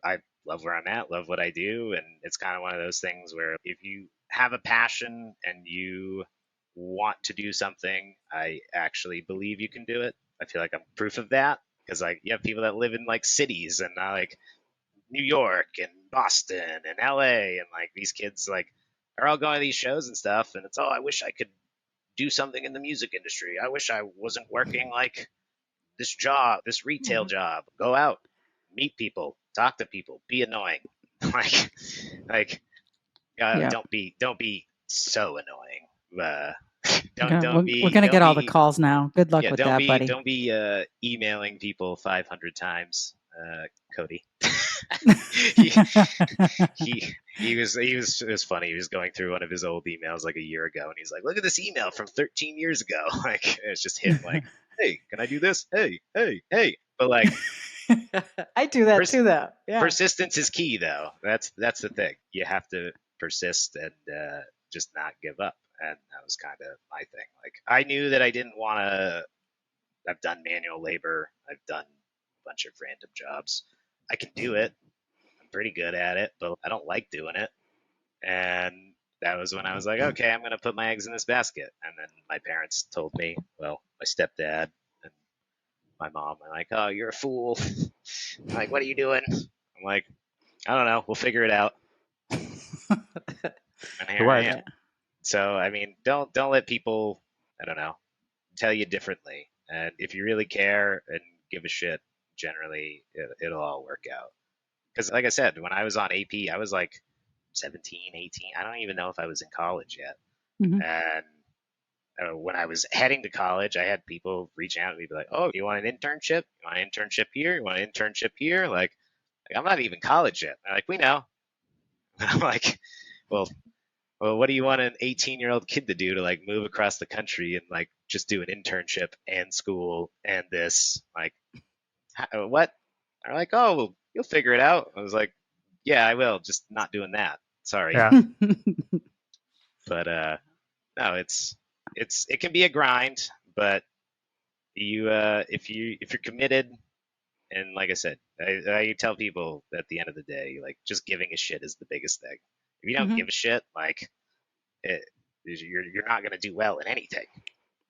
love where I'm at, love what I do, and it's kind of one of those things where if you have a passion and you want to do something, I actually believe you can do it. I feel like I'm proof of that because like you have people that live in like cities and like New York and Boston and LA, and like these kids like are all going to these shows and stuff, and it's I wish I could do something in the music industry. I wish I wasn't working like this job, this retail job. Go out, meet people, talk to people, be annoying. Don't be so annoying. We're gonna get all the calls now. Good luck with that, buddy. Don't be emailing people 500 times, Cody. It was funny. He was going through one of his old emails like a year ago, and he's like, "Look at this email from 13 years ago." Like it's just him, like, "Hey, can I do this? Hey." But like, I do that too, though. Yeah. Persistence is key, though. That's the thing. You have to persist and just not give up. And that was kind of my thing. Like I knew that I didn't want to. I've done manual labor. I've done a bunch of random jobs. I can do it. I'm pretty good at it, but I don't like doing it. And that was when I was like, okay, I'm going to put my eggs in this basket. And then my parents told me, well, my stepdad and my mom are like, oh, you're a fool. I'm like, what are you doing? I'm like, I don't know. We'll figure it out. And here I am. So, I mean, don't let people, I don't know, tell you differently. And if you really care and give a shit, generally it'll all work out. Because like I said, when I was on AP, I was like 17, 18. I don't even know if I was in college yet. And when I was heading to college, I had people reaching out to me, be like, oh, you want an internship? You want an internship here? You want an internship here? Like I'm not even college yet. They're like, we know. And I'm like, well, what do you want an 18-year-old kid to do to like move across the country and like just do an internship and school and this? Like, what? They're like, oh, well, you'll figure it out. I was like, yeah, I will. Just not doing that. Sorry. Yeah. But no, it can be a grind, but if you're committed, and like I said, I tell people at the end of the day, like, just giving a shit is the biggest thing. If you don't give a shit, like, you're not gonna do well in anything.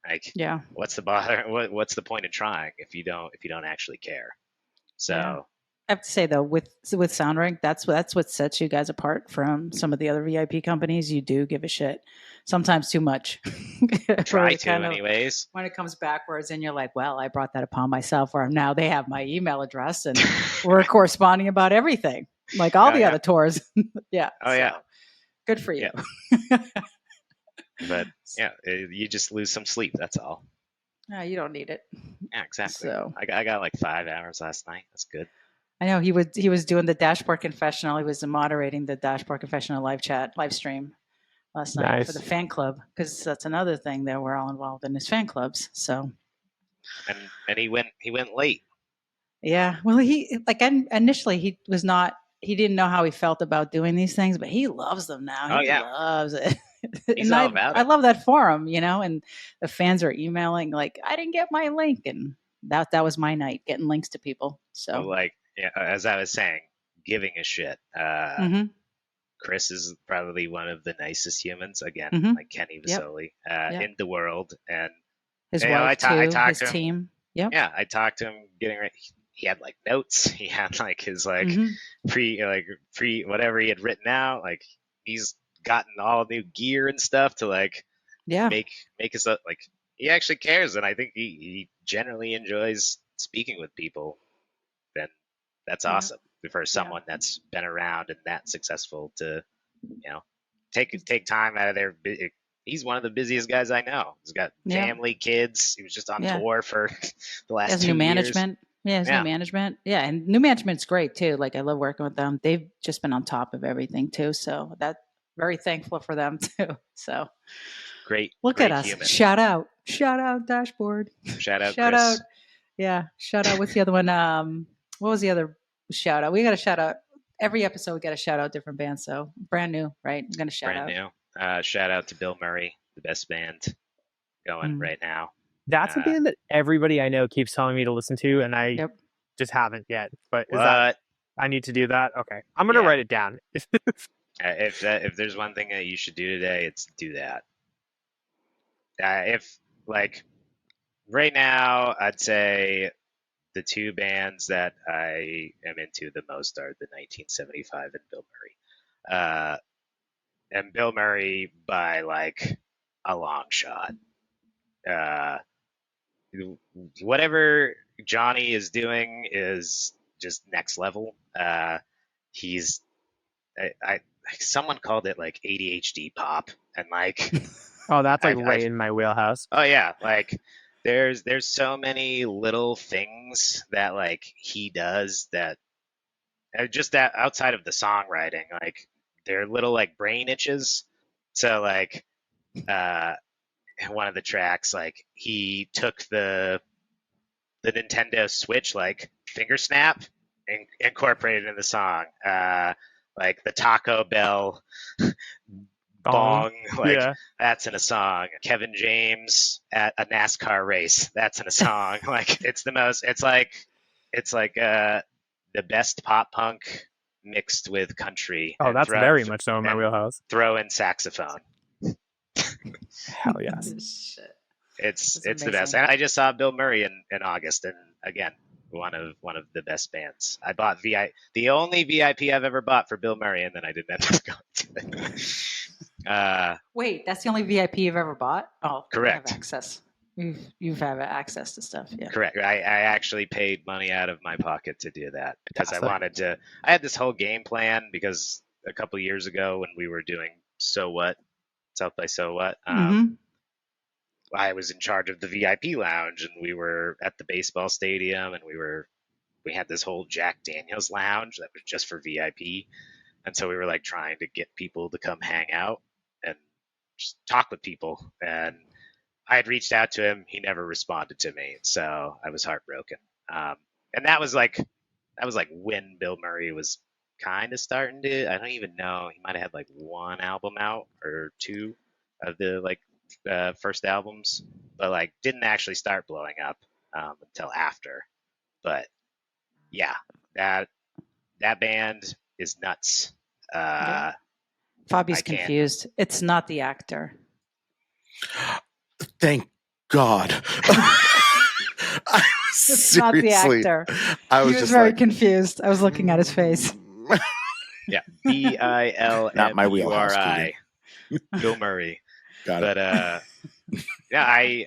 Like, Yeah. what's the bother? What's the point in trying if you don't actually care? So. Yeah. I have to say though, with Sound Rink, that's what sets you guys apart from some of the other VIP companies. You do give a shit, sometimes too much. Try to, anyways. When it comes backwards, and you're like, "Well, I brought that upon myself." Or now they have my email address, and we're corresponding about everything, like all the other tours. Yeah. Oh yeah. Good for you. Yeah. But yeah, you just lose some sleep. That's all. No, you don't need it. Yeah, exactly. So I got like 5 hours last night. That's good. I know he was doing the Dashboard Confessional. He was moderating the Dashboard Confessional live stream last night for the fan club, because that's another thing that we're all involved in, is fan clubs. So and he went late. Yeah, well, initially he didn't know how he felt about doing these things, but he loves them now. He loves it. He's all about it. I love that for him, and the fans are emailing like, I didn't get my link, and that was my night, getting links to people. So like, as I was saying, giving a shit. Chris is probably one of the nicest humans, again, like Kenny Vasoli, in the world, and his wife too, his to him. Team. Yep. Yeah, I talked to him getting ready. He had like notes. He had like his pre whatever he had written out. Like, he's gotten all new gear and stuff to like make us up. Like, he actually cares, and I think he generally enjoys speaking with people. Then that's awesome for someone that's been around and that successful to take time out of their. He's one of the busiest guys I know. He's got family, kids. He was just on tour for the last 2 years. New management. Yeah, new management. Yeah, and new management's great too. Like, I love working with them. They've just been on top of everything too. So very thankful for them too. So great. Look at us. Human. Shout out Dashboard. Shout out Chris. Yeah, shout out. What's the other one? What was the other shout out? We got to shout out every episode. We got to shout out different bands. So brand new, right? I'm gonna shout out. Brand new. Shout out to Bilmuri, the best band going right now. That's a band that everybody I know keeps telling me to listen to, and I just haven't yet. But I need to do that? Okay, I'm gonna write it down. If there's one thing that you should do today, it's do that. If like right now, I'd say the 2 bands that I am into the most are the 1975 and Bill Murray. And Bill Murray by like a long shot. Whatever Johnny is doing is just next level. He's someone called it like ADHD pop, and like oh, that's like right in my wheelhouse. Oh yeah, like there's so many little things that like he does that just that outside of the songwriting, like they're little like brain itches. So like one of the tracks, like he took the Nintendo Switch like finger snap and incorporated in the song. Like the Taco Bell bong, like that's in a song. Kevin James at a NASCAR race, that's in a song. Like it's like the best pop punk mixed with country. Oh, that's very much so in my wheelhouse. Throw in saxophone. Hell yes. It's the best. And I just saw Bill Murray in August, and again, one of the best bands. I bought the only VIP I've ever bought for Bill Murray, and then I didn't end up going to it. Wait, that's the only VIP you've ever bought? Oh, correct. You have access. You've have access to stuff. Yeah, correct. I actually paid money out of my pocket to do that because I wanted to. I had this whole game plan because a couple of years ago when we were doing South by So What. I was in charge of the VIP lounge, and we were at the baseball stadium, and we had this whole Jack Daniels lounge that was just for VIP. And so we were like trying to get people to come hang out and just talk with people. And I had reached out to him. He never responded to me. So I was heartbroken. And that was like when Bill Murray was kind of starting to, I don't even know. He might have had like 1 album out or 2 of the like first albums, but like didn't actually start blowing up. until after. But yeah, that band is nuts. Fabio's confused. It's not the actor. Thank God. It's not the actor. He was very confused. I was looking at his face. Yeah, Bilmuri. Not my wheelhouse, Keagan. Bilmuri. Got but yeah,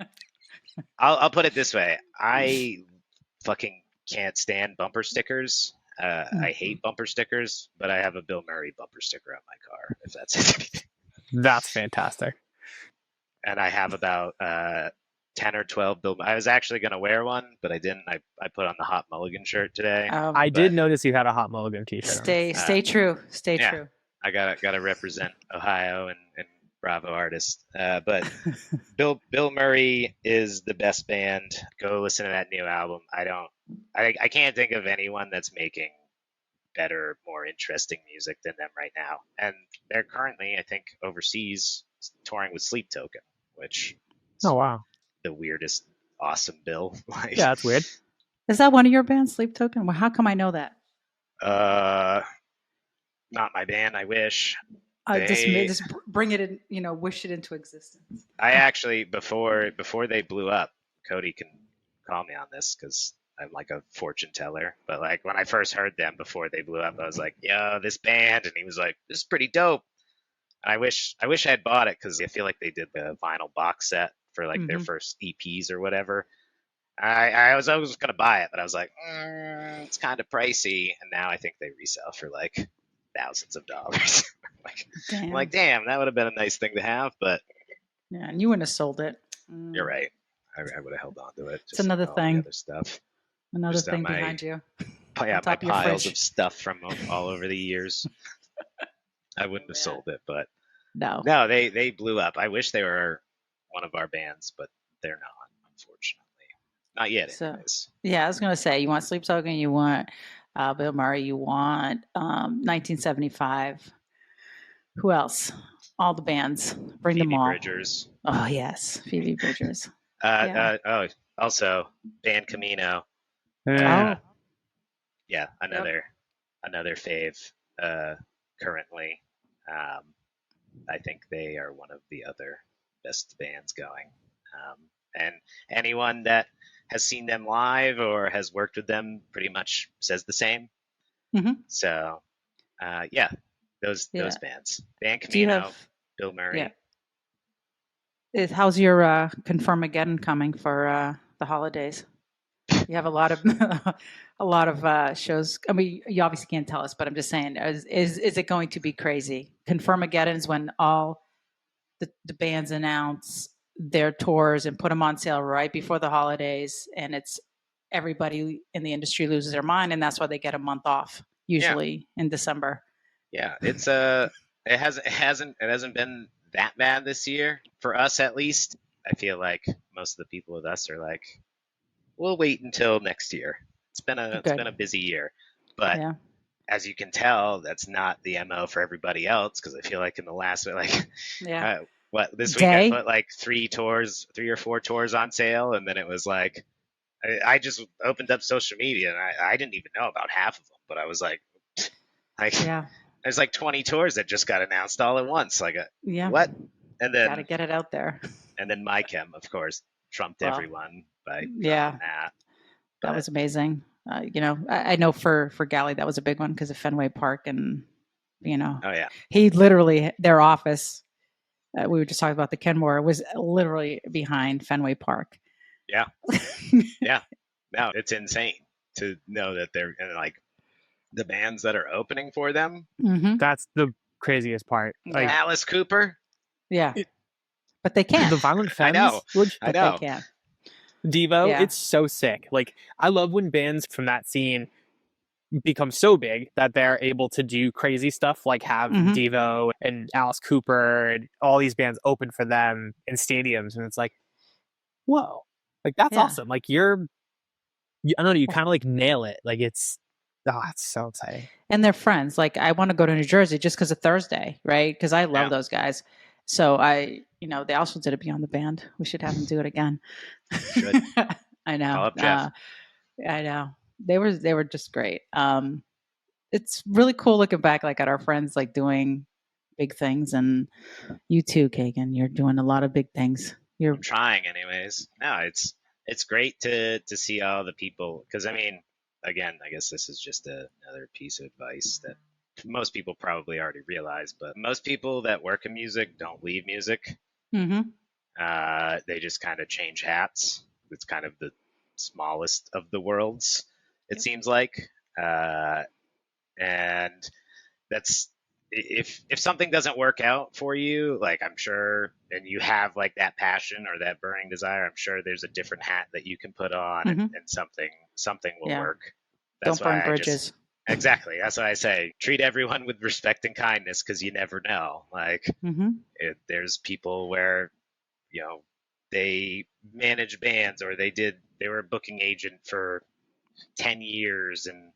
I'll put it this way: I fucking can't stand bumper stickers. I hate bumper stickers, but I have a Bilmuri bumper sticker on my car. If that's anything. That's fantastic. And I have about 10 or 12 I was actually going to wear one, but I didn't. I put on the Hot Mulligan shirt today. I did notice you had a Hot Mulligan t-shirt. Stay true. Stay true. I gotta represent Ohio and Bravo artist. But Bilmuri is the best band. Go listen to that new album. I can't think of anyone that's making better, more interesting music than them right now. And they're currently, I think, overseas touring with Sleep Token, which oh wow, the weirdest awesome bill. Yeah, that's weird. Is that one of your bands, Sleep Token? Well, how come I know that? Not my band. I wish. Just bring it in. Wish it into existence. I actually before they blew up, Cody can call me on this because I'm like a fortune teller. But like when I first heard them before they blew up, I was like, "Yo, this band," and he was like, "This is pretty dope." And I wish I had bought it because I feel like they did the vinyl box set for like their first EPs or whatever. I was gonna buy it, but I was like, it's kind of pricey, and now I think they resell for like thousands of dollars. Damn, that would have been a nice thing to have, but yeah, and you wouldn't have sold it. You're right. I would have held on to it. It's another thing. Other stuff. Another thing behind you. Yeah, my piles of stuff from all over the years. I wouldn't have sold it, but no, they blew up. I wish they were one of our bands, but they're not, unfortunately. Not yet, anyways. Yeah, I was gonna say, you want Sleep Token, you want Bilmuri, you want 1975. Who else? All the bands. Bring Phoebe them all. Bridgers. Oh yes, Phoebe Bridgers. Also Band Camino. Yeah, another fave. Currently, I think they are one of the other best bands going. And anyone that has seen them live or has worked with them pretty much says the same. So, those bands. Band Camino, Bilmuri. Yeah. How's your Confirmageddon coming for the holidays? You have a lot of shows. I mean, you obviously can't tell us, but I'm just saying, is it going to be crazy? Confirmageddon is when all the bands announce their tours and put them on sale right before the holidays, and it's everybody in the industry loses their mind, and that's why they get a month off usually in December. Yeah, it's it hasn't been that bad this year for us, at least. I feel like most of the people with us are like, we'll wait until next year. It's been a busy year, but as you can tell, that's not the MO for everybody else. Because I feel like in the last this week I put like 3 or 4 tours on sale, and then it was like I just opened up social media and I didn't even know about half of them, but I was like there's like 20 tours that just got announced all at once. Like what? And then gotta get it out there. And then MyChem, of course, trumped everyone by that. That was amazing. I know for Galley that was a big one because of Fenway Park, and he literally, their office. We were just talking about the Kenmore was literally behind Fenway Park. Yeah, no, it's insane to know that they're like the bands that are opening for them. That's the craziest part. Like Alice Cooper. Yeah, but they can't. The Violent Femmes. I know. They can't. Devo, it's so sick. Like, I love when bands from that scene become so big that they're able to do crazy stuff, like have Devo and Alice Cooper and all these bands open for them in stadiums, and it's like, whoa, like that's awesome. Like I don't know, you kind of like nail it. Like it's so exciting. And they're friends. Like, I want to go to New Jersey just because of Thursday, right? Because I love those guys. So they also did a Beyond the Band. We should have them do it again. I know. Call up Jeff. I know. They were just great. It's really cool looking back like at our friends like doing big things, and you too, Keagan. You're doing a lot of big things. I'm trying anyways. No, it's great to see all the people, because I mean, again, I guess this is just another piece of advice that most people probably already realize, but most people that work in music don't leave music. Mm-hmm. They just kind of change hats. It's kind of the smallest of the worlds, it seems like. And that's, if something doesn't work out for you, like I'm sure, and you have like that passion or that burning desire, I'm sure there's a different hat that you can put on, and something will work. That's Don't burn bridges. Exactly. That's what I say. Treat everyone with respect and kindness, because you never know. Like, there's people where, they manage bands, or they were a booking agent for 10 years and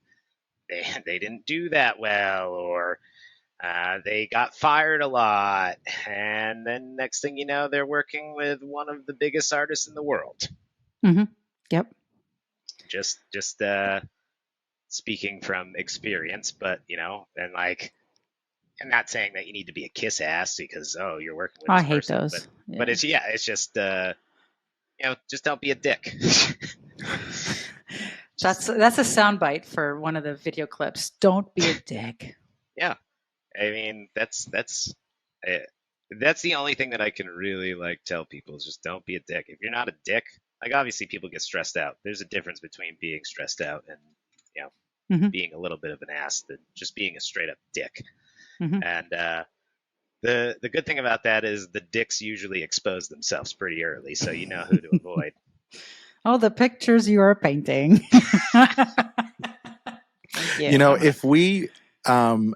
they didn't do that well, or they got fired a lot, and then next thing you know, they're working with one of the biggest artists in the world. Yep. Just speaking from experience, but and like, I'm not saying that you need to be a kiss ass because you're working with. I hate person, those. But it's just just don't be a dick. That's a soundbite for one of the video clips. Don't be a dick. Yeah, I mean that's the only thing that I can really like tell people is just don't be a dick. If you're not a dick, like obviously people get stressed out. There's a difference between being stressed out and being a little bit of an ass than just being a straight up dick. And the good thing about that is the dicks usually expose themselves pretty early, so you know who to avoid. Oh, the pictures you are painting. If we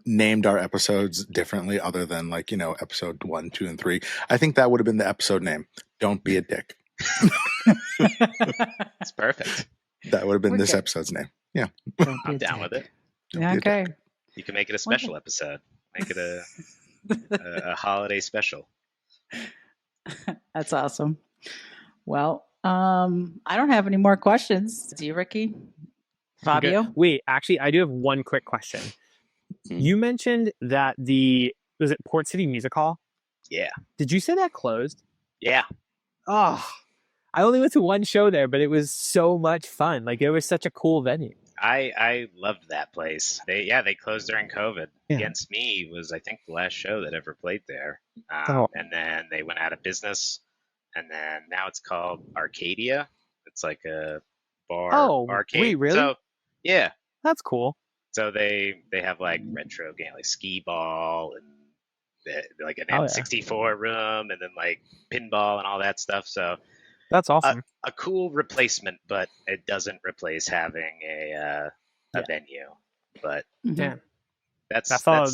named our episodes differently, other than like, episode 1, 2, and 3, I think that would have been the episode name. Don't be a dick. It's perfect. That would have been this episode's name. Yeah. I'm down with it. Okay. You can make it a special episode. Make it a holiday special. That's awesome. Well, I don't have any more questions. Do you, Ricky? Fabio? Okay. Wait, actually, I do have one quick question. You mentioned that was it Port City Music Hall? Yeah. Did you say that closed? Yeah. Oh, I only went to one show there, but it was so much fun. Like, it was such a cool venue. I loved that place. They closed during COVID. Yeah. Against Me was, I think, the last show that ever played there. And then they went out of business. And then now it's called Arcadia. It's like a bar arcade. Wait, really? So, yeah. That's cool. So they have like retro game, like skee ball and like an N64 room, and then like pinball and all that stuff. So that's awesome. A cool replacement, but it doesn't replace having a venue. But I saw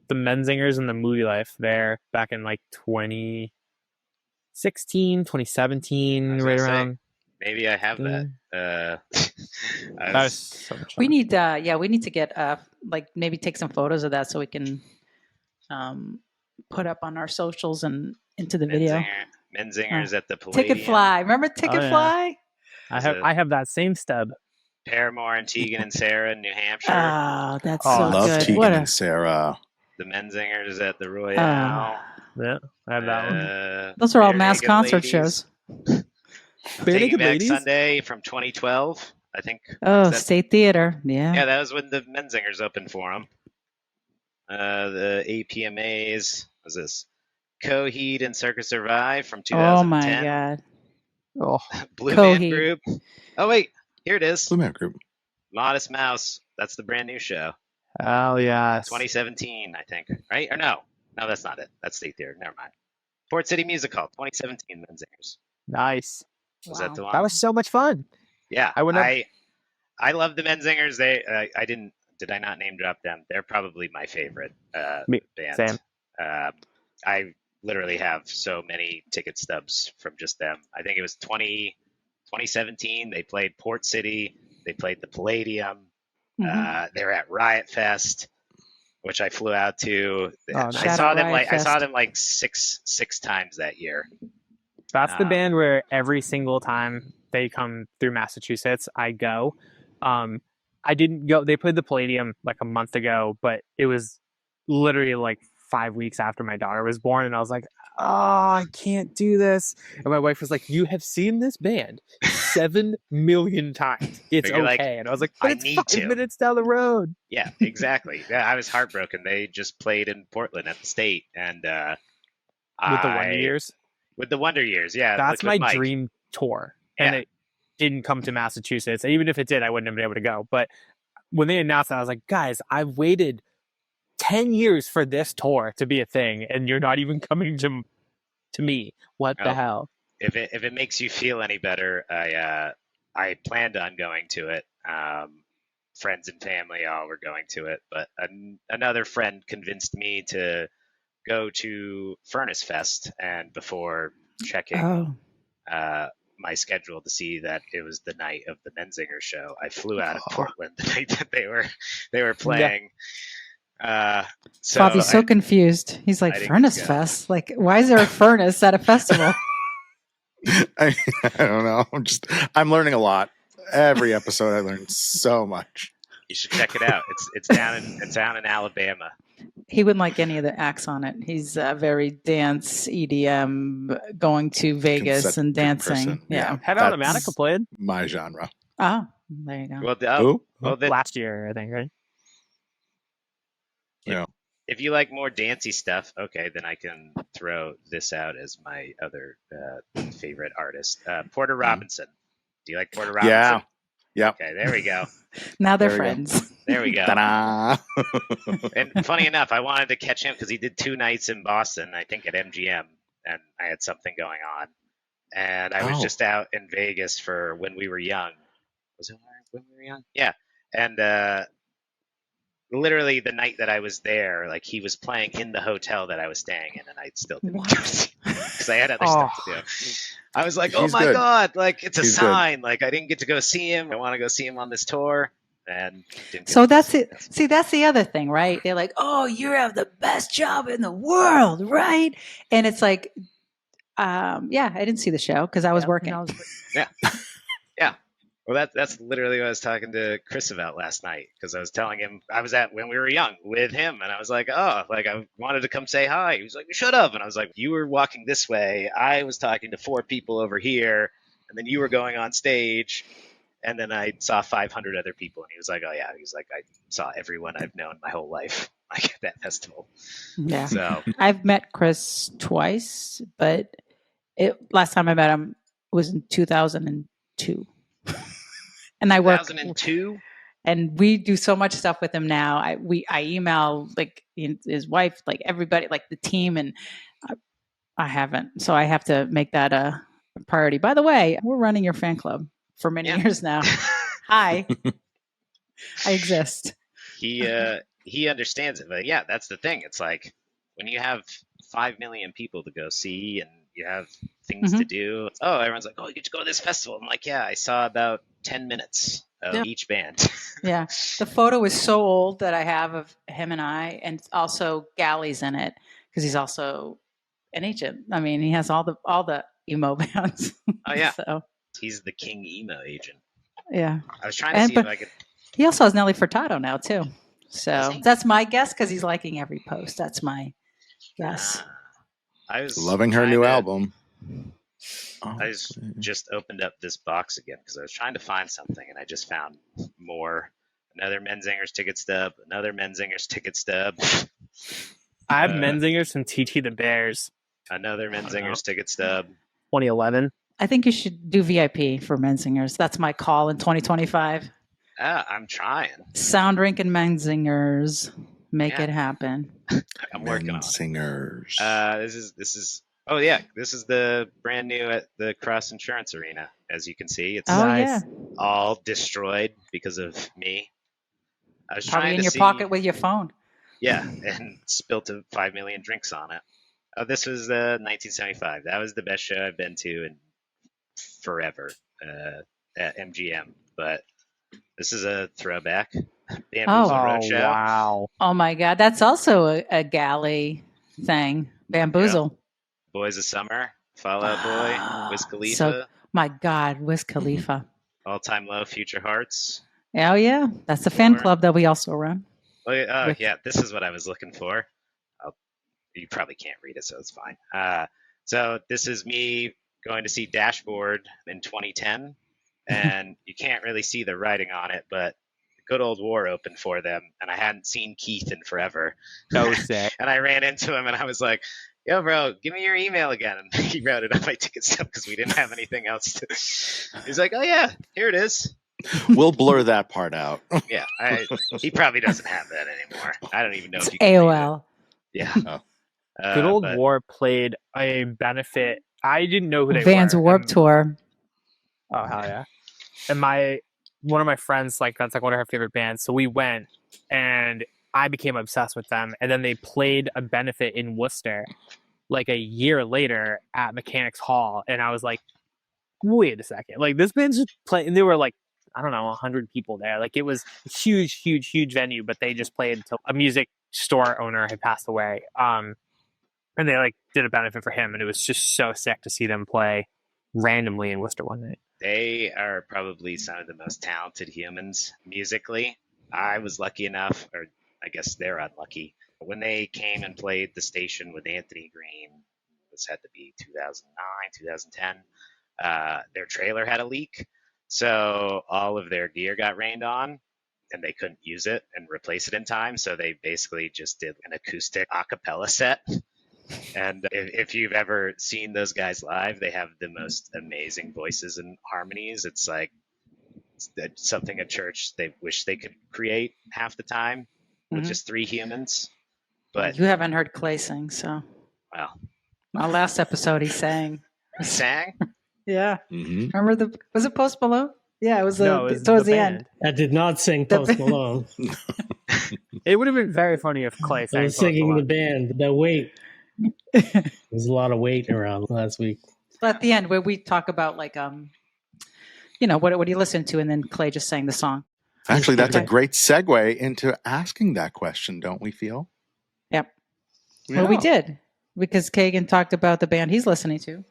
the Menzingers and the Movie Life there back in like 2016, 2017, right around. Maybe I have that. So much fun. We need to get like maybe take some photos of that so we can put up on our socials and into the video. Menzingers at the Palladium. Ticket Fly. Remember Ticket Fly? I have that same stub. Paramore and Tegan and Sarah in New Hampshire. Oh, that's so love good. Tegan and Sarah. The Menzingers at the Royale. Yeah, I have that one. Those are all mass concert shows. Taking Back Sunday from 2012, I think. Oh, State Theater. Yeah. Yeah, that was when the Menzingers opened for them. The APMAs. What was this? Coheed and Circus Survive from 2010. Oh my God. Oh, Blue Man Group. Oh wait, here it is. Blue Man Group. Modest Mouse. That's the brand new show. Oh yeah. 2017, I think. Right? Or no, that's not it. That's State Theater. Never mind. Port City Music Hall, 2017. Menzingers. Nice. Was that the one? That was so much fun. Yeah, I love the Menzingers. Did I not name drop them? They're probably my favorite band. Same. I literally have so many ticket stubs from just them. I think it was 2017. They played Port City. They played the Palladium. They were at Riot Fest, which I flew out to. I saw them like six times that year. That's the band where every single time they come through Massachusetts, I go. I didn't go. They played the Palladium like a month ago, but it was literally like 5 weeks after my daughter was born, and I was like, oh, I can't do this. And my wife was like, you have seen this band 7 million times. It's okay. Like, and I was like, but I it's need 5 minutes down the road. Yeah, exactly. I was heartbroken. They just played in Portland at the State, and with the Wonder Years. With the Wonder Years, yeah. That's my dream tour, and it didn't come to Massachusetts. And even if it did, I wouldn't have been able to go. But when they announced that, I was like, guys, I've waited 10 years for this tour to be a thing, and you're not even coming to me. What the hell? If it makes you feel any better, I planned on going to it. Friends and family all were going to it, but another friend convinced me to go to Furnace Fest, and before checking my schedule to see that it was the night of the Menzinger show, I flew out of Portland the night that they were playing. Bobby's so confused. He's like, Furnace Fest? Like, why is there a furnace at a festival? I don't know. I'm learning a lot. Every episode I learned so much. You should check it out. It's down in Alabama. He wouldn't like any of the acts on it. He's very dance, EDM, going to Vegas and dancing. Yeah. Head on Automatica played. My genre. Oh, there you go. Well, last year, I think, right? Yeah. If you like more dancey stuff, okay, then I can throw this out as my other favorite artist, Porter Robinson. Do you like Porter Robinson? Yeah. Yep. Okay, there we go. Now they're friends. There we go. Ta-da! And funny enough, I wanted to catch him because he did 2 nights in Boston, I think at MGM, and I had something going on. And I was just out in Vegas for When We Were Young. Was it When We Were Young? Yeah. And literally the night that I was there, like he was playing in the hotel that I was staying in, and I still didn't go see him because I had other stuff to do. I was like, oh my God, like it's a sign. Like I didn't get to go see him. I want to go see him on this tour. And so that's it. See, that's the other thing, right? They're like, oh, you have the best job in the world, right? And it's like, I didn't see the show because I was working. Yeah. Well, that's literally what I was talking to Chris about last night, because I was telling him I was at When We Were Young with him, and I was like, I wanted to come say hi. He was like, we should have. And I was like, you were walking this way. I was talking to 4 people over here, and then you were going on stage, and then I saw 500 other people. And he was like, oh, yeah. He was like, I saw everyone I've known my whole life like at that festival. Yeah. So I've met Chris twice, but last time I met him was in 2002. And I work 2002, and we do so much stuff with him now. I email like his wife, like everybody, like the team, and I haven't. So I have to make that a priority. By the way, we're running your fan club for many years now. Hi, I exist. He understands it, but yeah, that's the thing. It's like when you have 5 million people to go see, and you have things to do. Oh, everyone's like, oh, you get to go to this festival. I'm like, yeah, I saw about 10 minutes of each band. Yeah. The photo is so old that I have of him and I, and also Gally's in it because he's also an agent. I mean, he has all the emo bands. Oh, yeah. So he's the king emo agent. Yeah. I was trying to see if I could. He also has Nelly Furtado now, too. So that's my guess because he's liking every post. That's my guess. I was loving her new album. I just opened up this box again because I was trying to find something, and I just found more. Another Menzingers ticket stub. Another Menzingers ticket stub. I have Menzingers from TT the Bears. Another Menzingers ticket stub. 2011. I think you should do VIP for Menzingers. That's my call in 2025. I'm trying. Sound Rink and Menzingers. Make it happen. I'm working on it. Singers. This is. Oh yeah, this is the brand new at the Cross Insurance Arena. As you can see, it's all destroyed because of me. I was probably trying in your pocket with your phone. Yeah, and spilt 5 million drinks on it. Oh, this was 1975. That was the best show I've been to in forever at MGM. But this is a throwback. Bamboozle Roadshow. Wow! Oh my God, that's also a galley thing. Bamboozle. Yeah. Boys of Summer, Fall Out Boy, Wiz Khalifa. So My God, Wiz Khalifa. All Time Low, Future Hearts. Oh yeah, that's the fan club that we also run. Yeah, this is what I was looking for. You probably can't read it, so it's fine. So this is me going to see Dashboard in 2010, and you can't really see the writing on it, but Good Old War opened for them, and I hadn't seen Keith in forever. So sick. And I ran into him, and I was like, yo, bro, give me your email again. And he wrote it on my ticket stub because we didn't have anything else to. He's like, oh, yeah, here it is. We'll blur that part out. Yeah, he probably doesn't have that anymore. I don't even know It's if you can AOL. Yeah. Oh. Good Old War played a benefit. I didn't know who they Vans were. Warped Tour. Oh, hell yeah. And one of my friends, like, that's like one of her favorite bands. So we went and I became obsessed with them. And then they played a benefit in Worcester like a year later at Mechanics Hall. And I was like, wait a second. Like, this band's just playing. And they were like, I don't know, 100 people there. Like, it was a huge, huge, huge venue, but they just played until a music store owner had passed away. And they like did a benefit for him, and it was just so sick to see them play randomly in Worcester one night. They are probably some of the most talented humans musically. I was lucky enough, or I guess they're unlucky, when they came and played the station with Anthony Green. This had to be 2009, 2010. Their trailer had a leak, so all of their gear got rained on, and they couldn't use it and replace it in time. So they basically just did an acoustic a cappella set. And if you've ever seen those guys live, they have the most amazing voices and harmonies. It's like something a church they wish they could create half the time with just three humans. But you haven't heard Clay sing, so. Well, our last episode he sang. He sang? Yeah. Mm-hmm. Remember was it Post Malone? Yeah, it was, towards the end. I did not sing Post Malone. It would have been very funny if Clay sang. I was singing the band. The weight. There's a lot of weight around last week. So at the end, where we talk about like what do you listen to, and then Clay just sang the song. Actually, that's a great segue into asking that question, don't we feel? Yep. Yeah. Well, we did, because Keagan talked about the band he's listening to.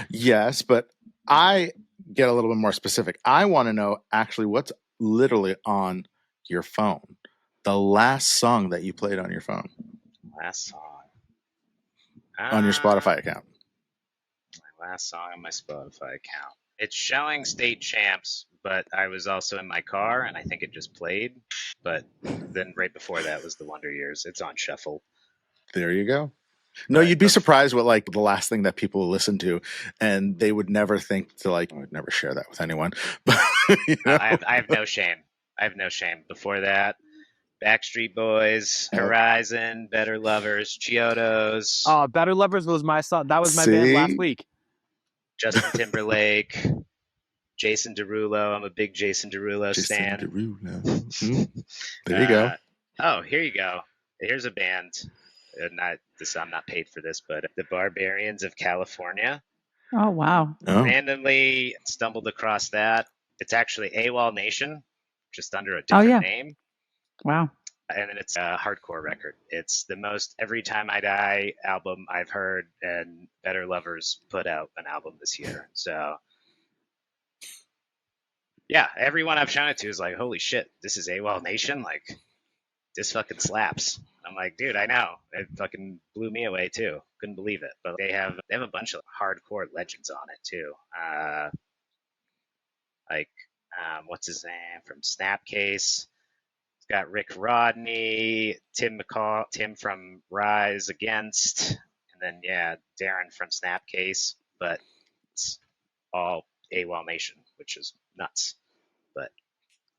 Yes, but I get a little bit more specific. I want to know actually what's literally on your phone. The last song that you played on your phone. Last song. On your Spotify account. My last song on my Spotify account. It's showing State Champs, but I was also in my car, and I think it just played. But then right before that was the Wonder Years. It's on shuffle. There you go. No, you'd be surprised what like the last thing that people listen to, and they would never think to like. I would never share that with anyone. But I have no shame. I have no shame. Before that, Backstreet Boys, Horizon, Better Lovers, Chiodos. Oh, Better Lovers was my song. That was my band last week. Justin Timberlake, Jason Derulo. I'm a big Jason Derulo stan. Mm-hmm. There you go. Oh, here you go. Here's a band. I'm not paid for this, but the Barbarians of California. Oh, wow. Randomly stumbled across that. It's actually AWOL Nation, just under a different name. Wow. And it's a hardcore record. It's the most Every Time I Die album I've heard, and Better Lovers put out an album this year. So, yeah, everyone I've shown it to is like, holy shit, this is AWOL Nation? Like, this fucking slaps. I'm like, dude, I know. It fucking blew me away, too. Couldn't believe it. But they have a bunch of hardcore legends on it, too. What's his name? From Snapcase. Got Rick Rodney, Tim from Rise Against, and then Darren from Snapcase. But it's all AWOL Nation, which is nuts. But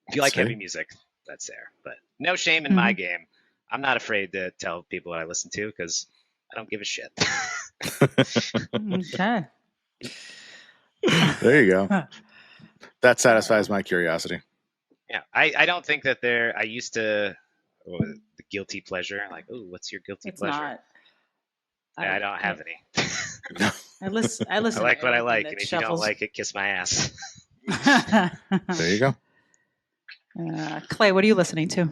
if you like heavy music, that's there. But no shame in my game. I'm not afraid to tell people what I listen to because I don't give a shit. Okay. There you go. That satisfies my curiosity. Yeah, I don't think that I used to, the guilty pleasure, like, oh, what's your guilty pleasure? Not. I don't have any. I listen. I like what I like, and if you don't like it, kiss my ass. There you go. Clay, what are you listening to?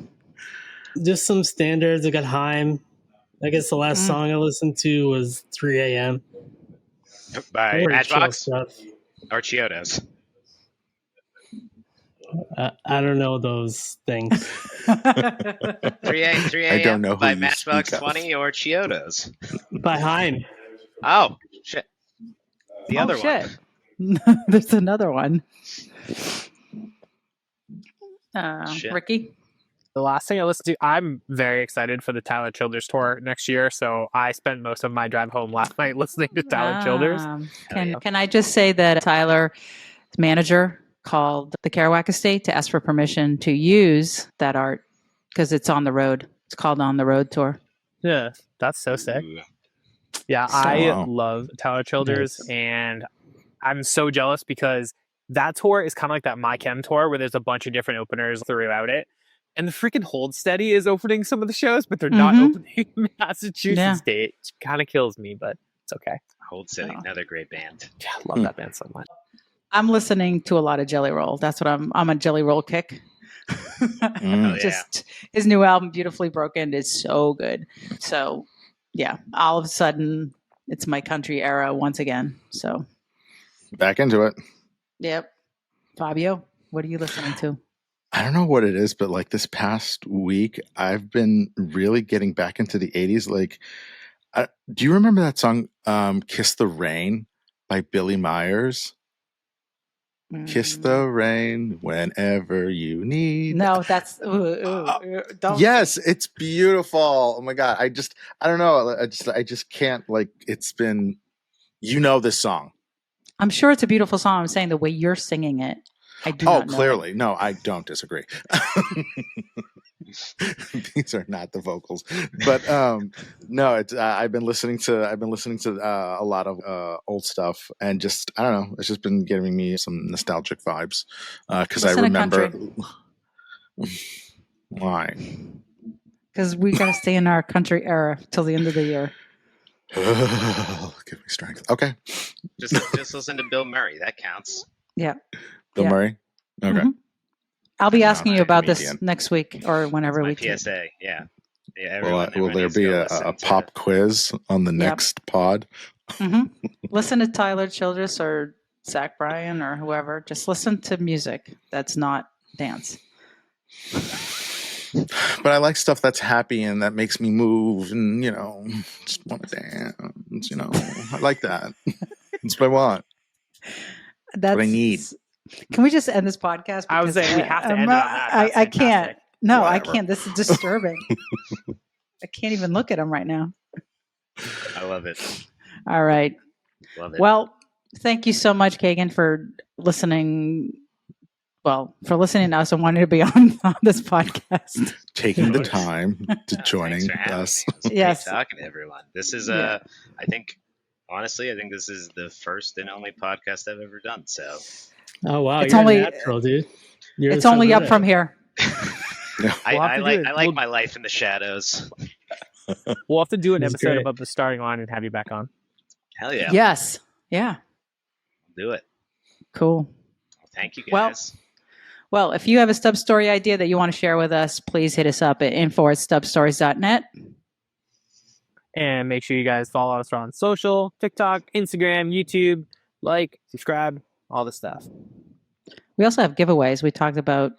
Just some standards. I got Haim. I guess the last song I listened to was 3 a.m. By Matchbox? Or Chiodos. I don't know those things. 3 a.m. I don't know who by you Matchbox speak of. 20 or Chiodos. By Heim. Oh, shit. The other shit. one. There's another one. Shit. Ricky? The last thing I listened to, I'm very excited for the Tyler Childers tour next year. So I spent most of my drive home last night listening to Tyler Childers. Can I just say that Tyler's manager called the Kerouac Estate to ask for permission to use that art because it's on the road. It's called On the Road Tour. Yeah, that's so sick. Ooh. Yeah, So- I Wow. love Tyler Childers, Nice. and I'm so jealous because that tour is kind of like that My Chem tour where there's a bunch of different openers throughout it. And the freaking Hold Steady is opening some of the shows, but they're not opening Massachusetts State. It kind of kills me, but it's okay. Hold City, another great band. Yeah, I love that band so much. I'm listening to a lot of Jelly Roll. That's what I'm a Jelly Roll kick. Oh, Just his new album, Beautifully Broken, is so good. So yeah, all of a sudden it's my country era once again. So Back into it. yep. Fabio, what are you listening to? I don't know what it is, but like this past week, I've been really getting back into the 80s. Like, do you remember that song, Kiss the Rain by Billy Myers? Kiss the rain whenever you need. No, that's don't. Yes, it's beautiful. Oh my God. I don't know. I just can't, like, it's been, this song. I'm sure it's a beautiful song. I'm saying the way you're singing it, I do not know. Clearly. No, I don't disagree. These are not the vocals, but no, it's I've been listening to a lot of old stuff, and just I don't know, it's just been giving me some nostalgic vibes because I remember why. Because we got to stay in our country era till the end of the year. Give me strength. Okay, just listen to Bill Murray. That counts. Yeah, Bill Murray. Okay. Mm-hmm. I'll be asking you about comedian. this next week or whenever we my PSA. Yeah. Will there be a pop quiz on the next pod? Listen to Tyler Childress or Zach Bryan or whoever. Just listen to music that's not dance. But I like stuff that's happy and that makes me move and, just want to dance, I like that. That's what I want. That's what I need. Can we just end this podcast? I was saying we have to end it on that. I can't. No, Whatever. I can't. This is disturbing. I can't even look at him right now. I love it. All right. Love it. Well, thank you so much, Keagan, for listening. Well, for listening to us and wanting to be on this podcast. Taking the time to joining us. Yes. Great talking to everyone. This is I think this is the first and only podcast I've ever done. So. Oh wow, it's you're only natural, dude. It's only up from here. I like my life in the shadows. We'll have to do an It's episode great. about the starting line and have you back on. Hell yeah. Yes. Yeah. Do it. Cool. Thank you guys. Well, if you have a Stub Story idea that you want to share with us, please hit us up at info@stubstories.net. And make sure you guys follow us on social, TikTok, Instagram, YouTube, subscribe, all the stuff. We also have giveaways.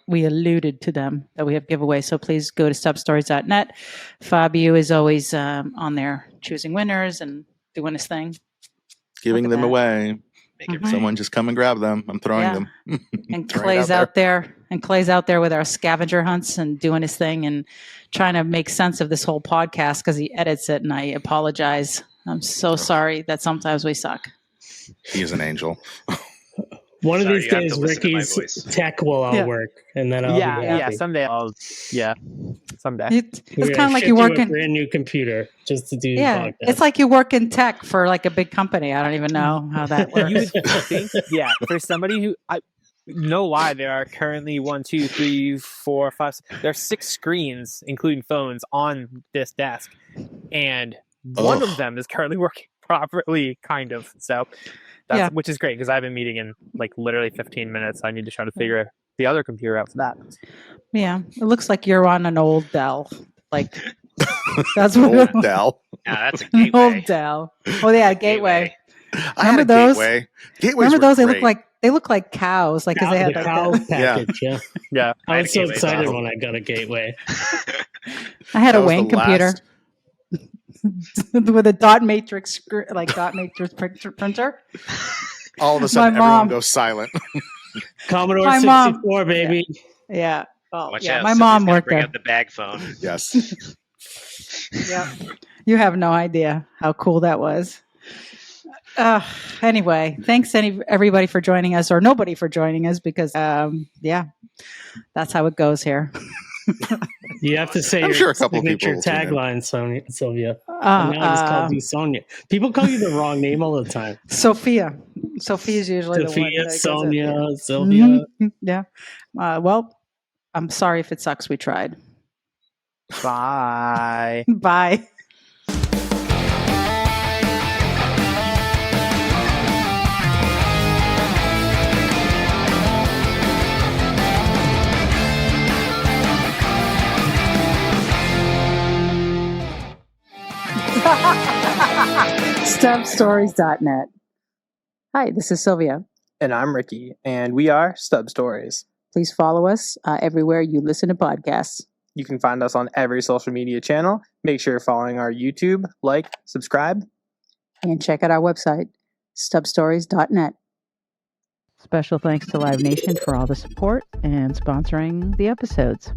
We alluded to them that we have giveaways. So please go to stubstories.net. Fabio is always on there choosing winners and doing his thing. Giving them away. Make it Someone just come and grab them. I'm throwing them. And Clay's out there. And Clay's out there with our scavenger hunts and doing his thing and trying to make sense of this whole podcast because he edits it. And I apologize. I'm so sorry that sometimes we suck. He is an angel. One of these days, Ricky's tech will all work, and then I'll be happy. Someday someday. It's kind of like you work in a brand new computer just to do. Yeah, podcast. it's like you work in tech for like a big company. I don't even know how that works. You would think, for somebody who no lie, there are currently 1, 2, 3, 4, 5. There are 6 screens, including phones, on this desk, and one of them is currently working properly, kind of. So. Which is great because I've been meeting in literally 15 minutes. I need to try to figure the other computer out for that. Yeah, it looks like you're on an old Dell. That's what old Dell. Yeah, that's a gateway. Old Dell. Oh yeah, gateway. I had a those? Gateway. Gateways Remember those? were great. They look like cows, like because they had the like cow package. Yeah. I was so Gateway excited bottle. when I got a Gateway. I had That a was Wayne the computer with a dot matrix printer. All of a sudden, everyone goes silent. Commodore My 64, mom- baby. Yeah. Well, Watch yeah. out, My Sylvia's mom gonna worked bring there. out the bag phone. Yes. Yeah. You have no idea how cool that was. Anyway, thanks everybody for joining us, or nobody for joining us, because yeah, that's how it goes here. You have to say I'm your sure a couple of signature people will tune in. tagline, Sylvia. And now I just called you Sonia. People call you the wrong name all the time. Sophia. Sophia's usually the one. Sophia, that Sonia, goes in. Sylvia. Yeah. Well, I'm sorry if it sucks. We tried. Bye. Bye. Stubstories.net. Hi, this is Sylvia. And I'm Ricky, and we are Stub Stories. Please follow us everywhere you listen to podcasts. You can find us on every social media channel. Make sure you're following our YouTube, like, subscribe. And check out our website, stubstories.net. Special thanks to Live Nation for all the support and sponsoring the episodes.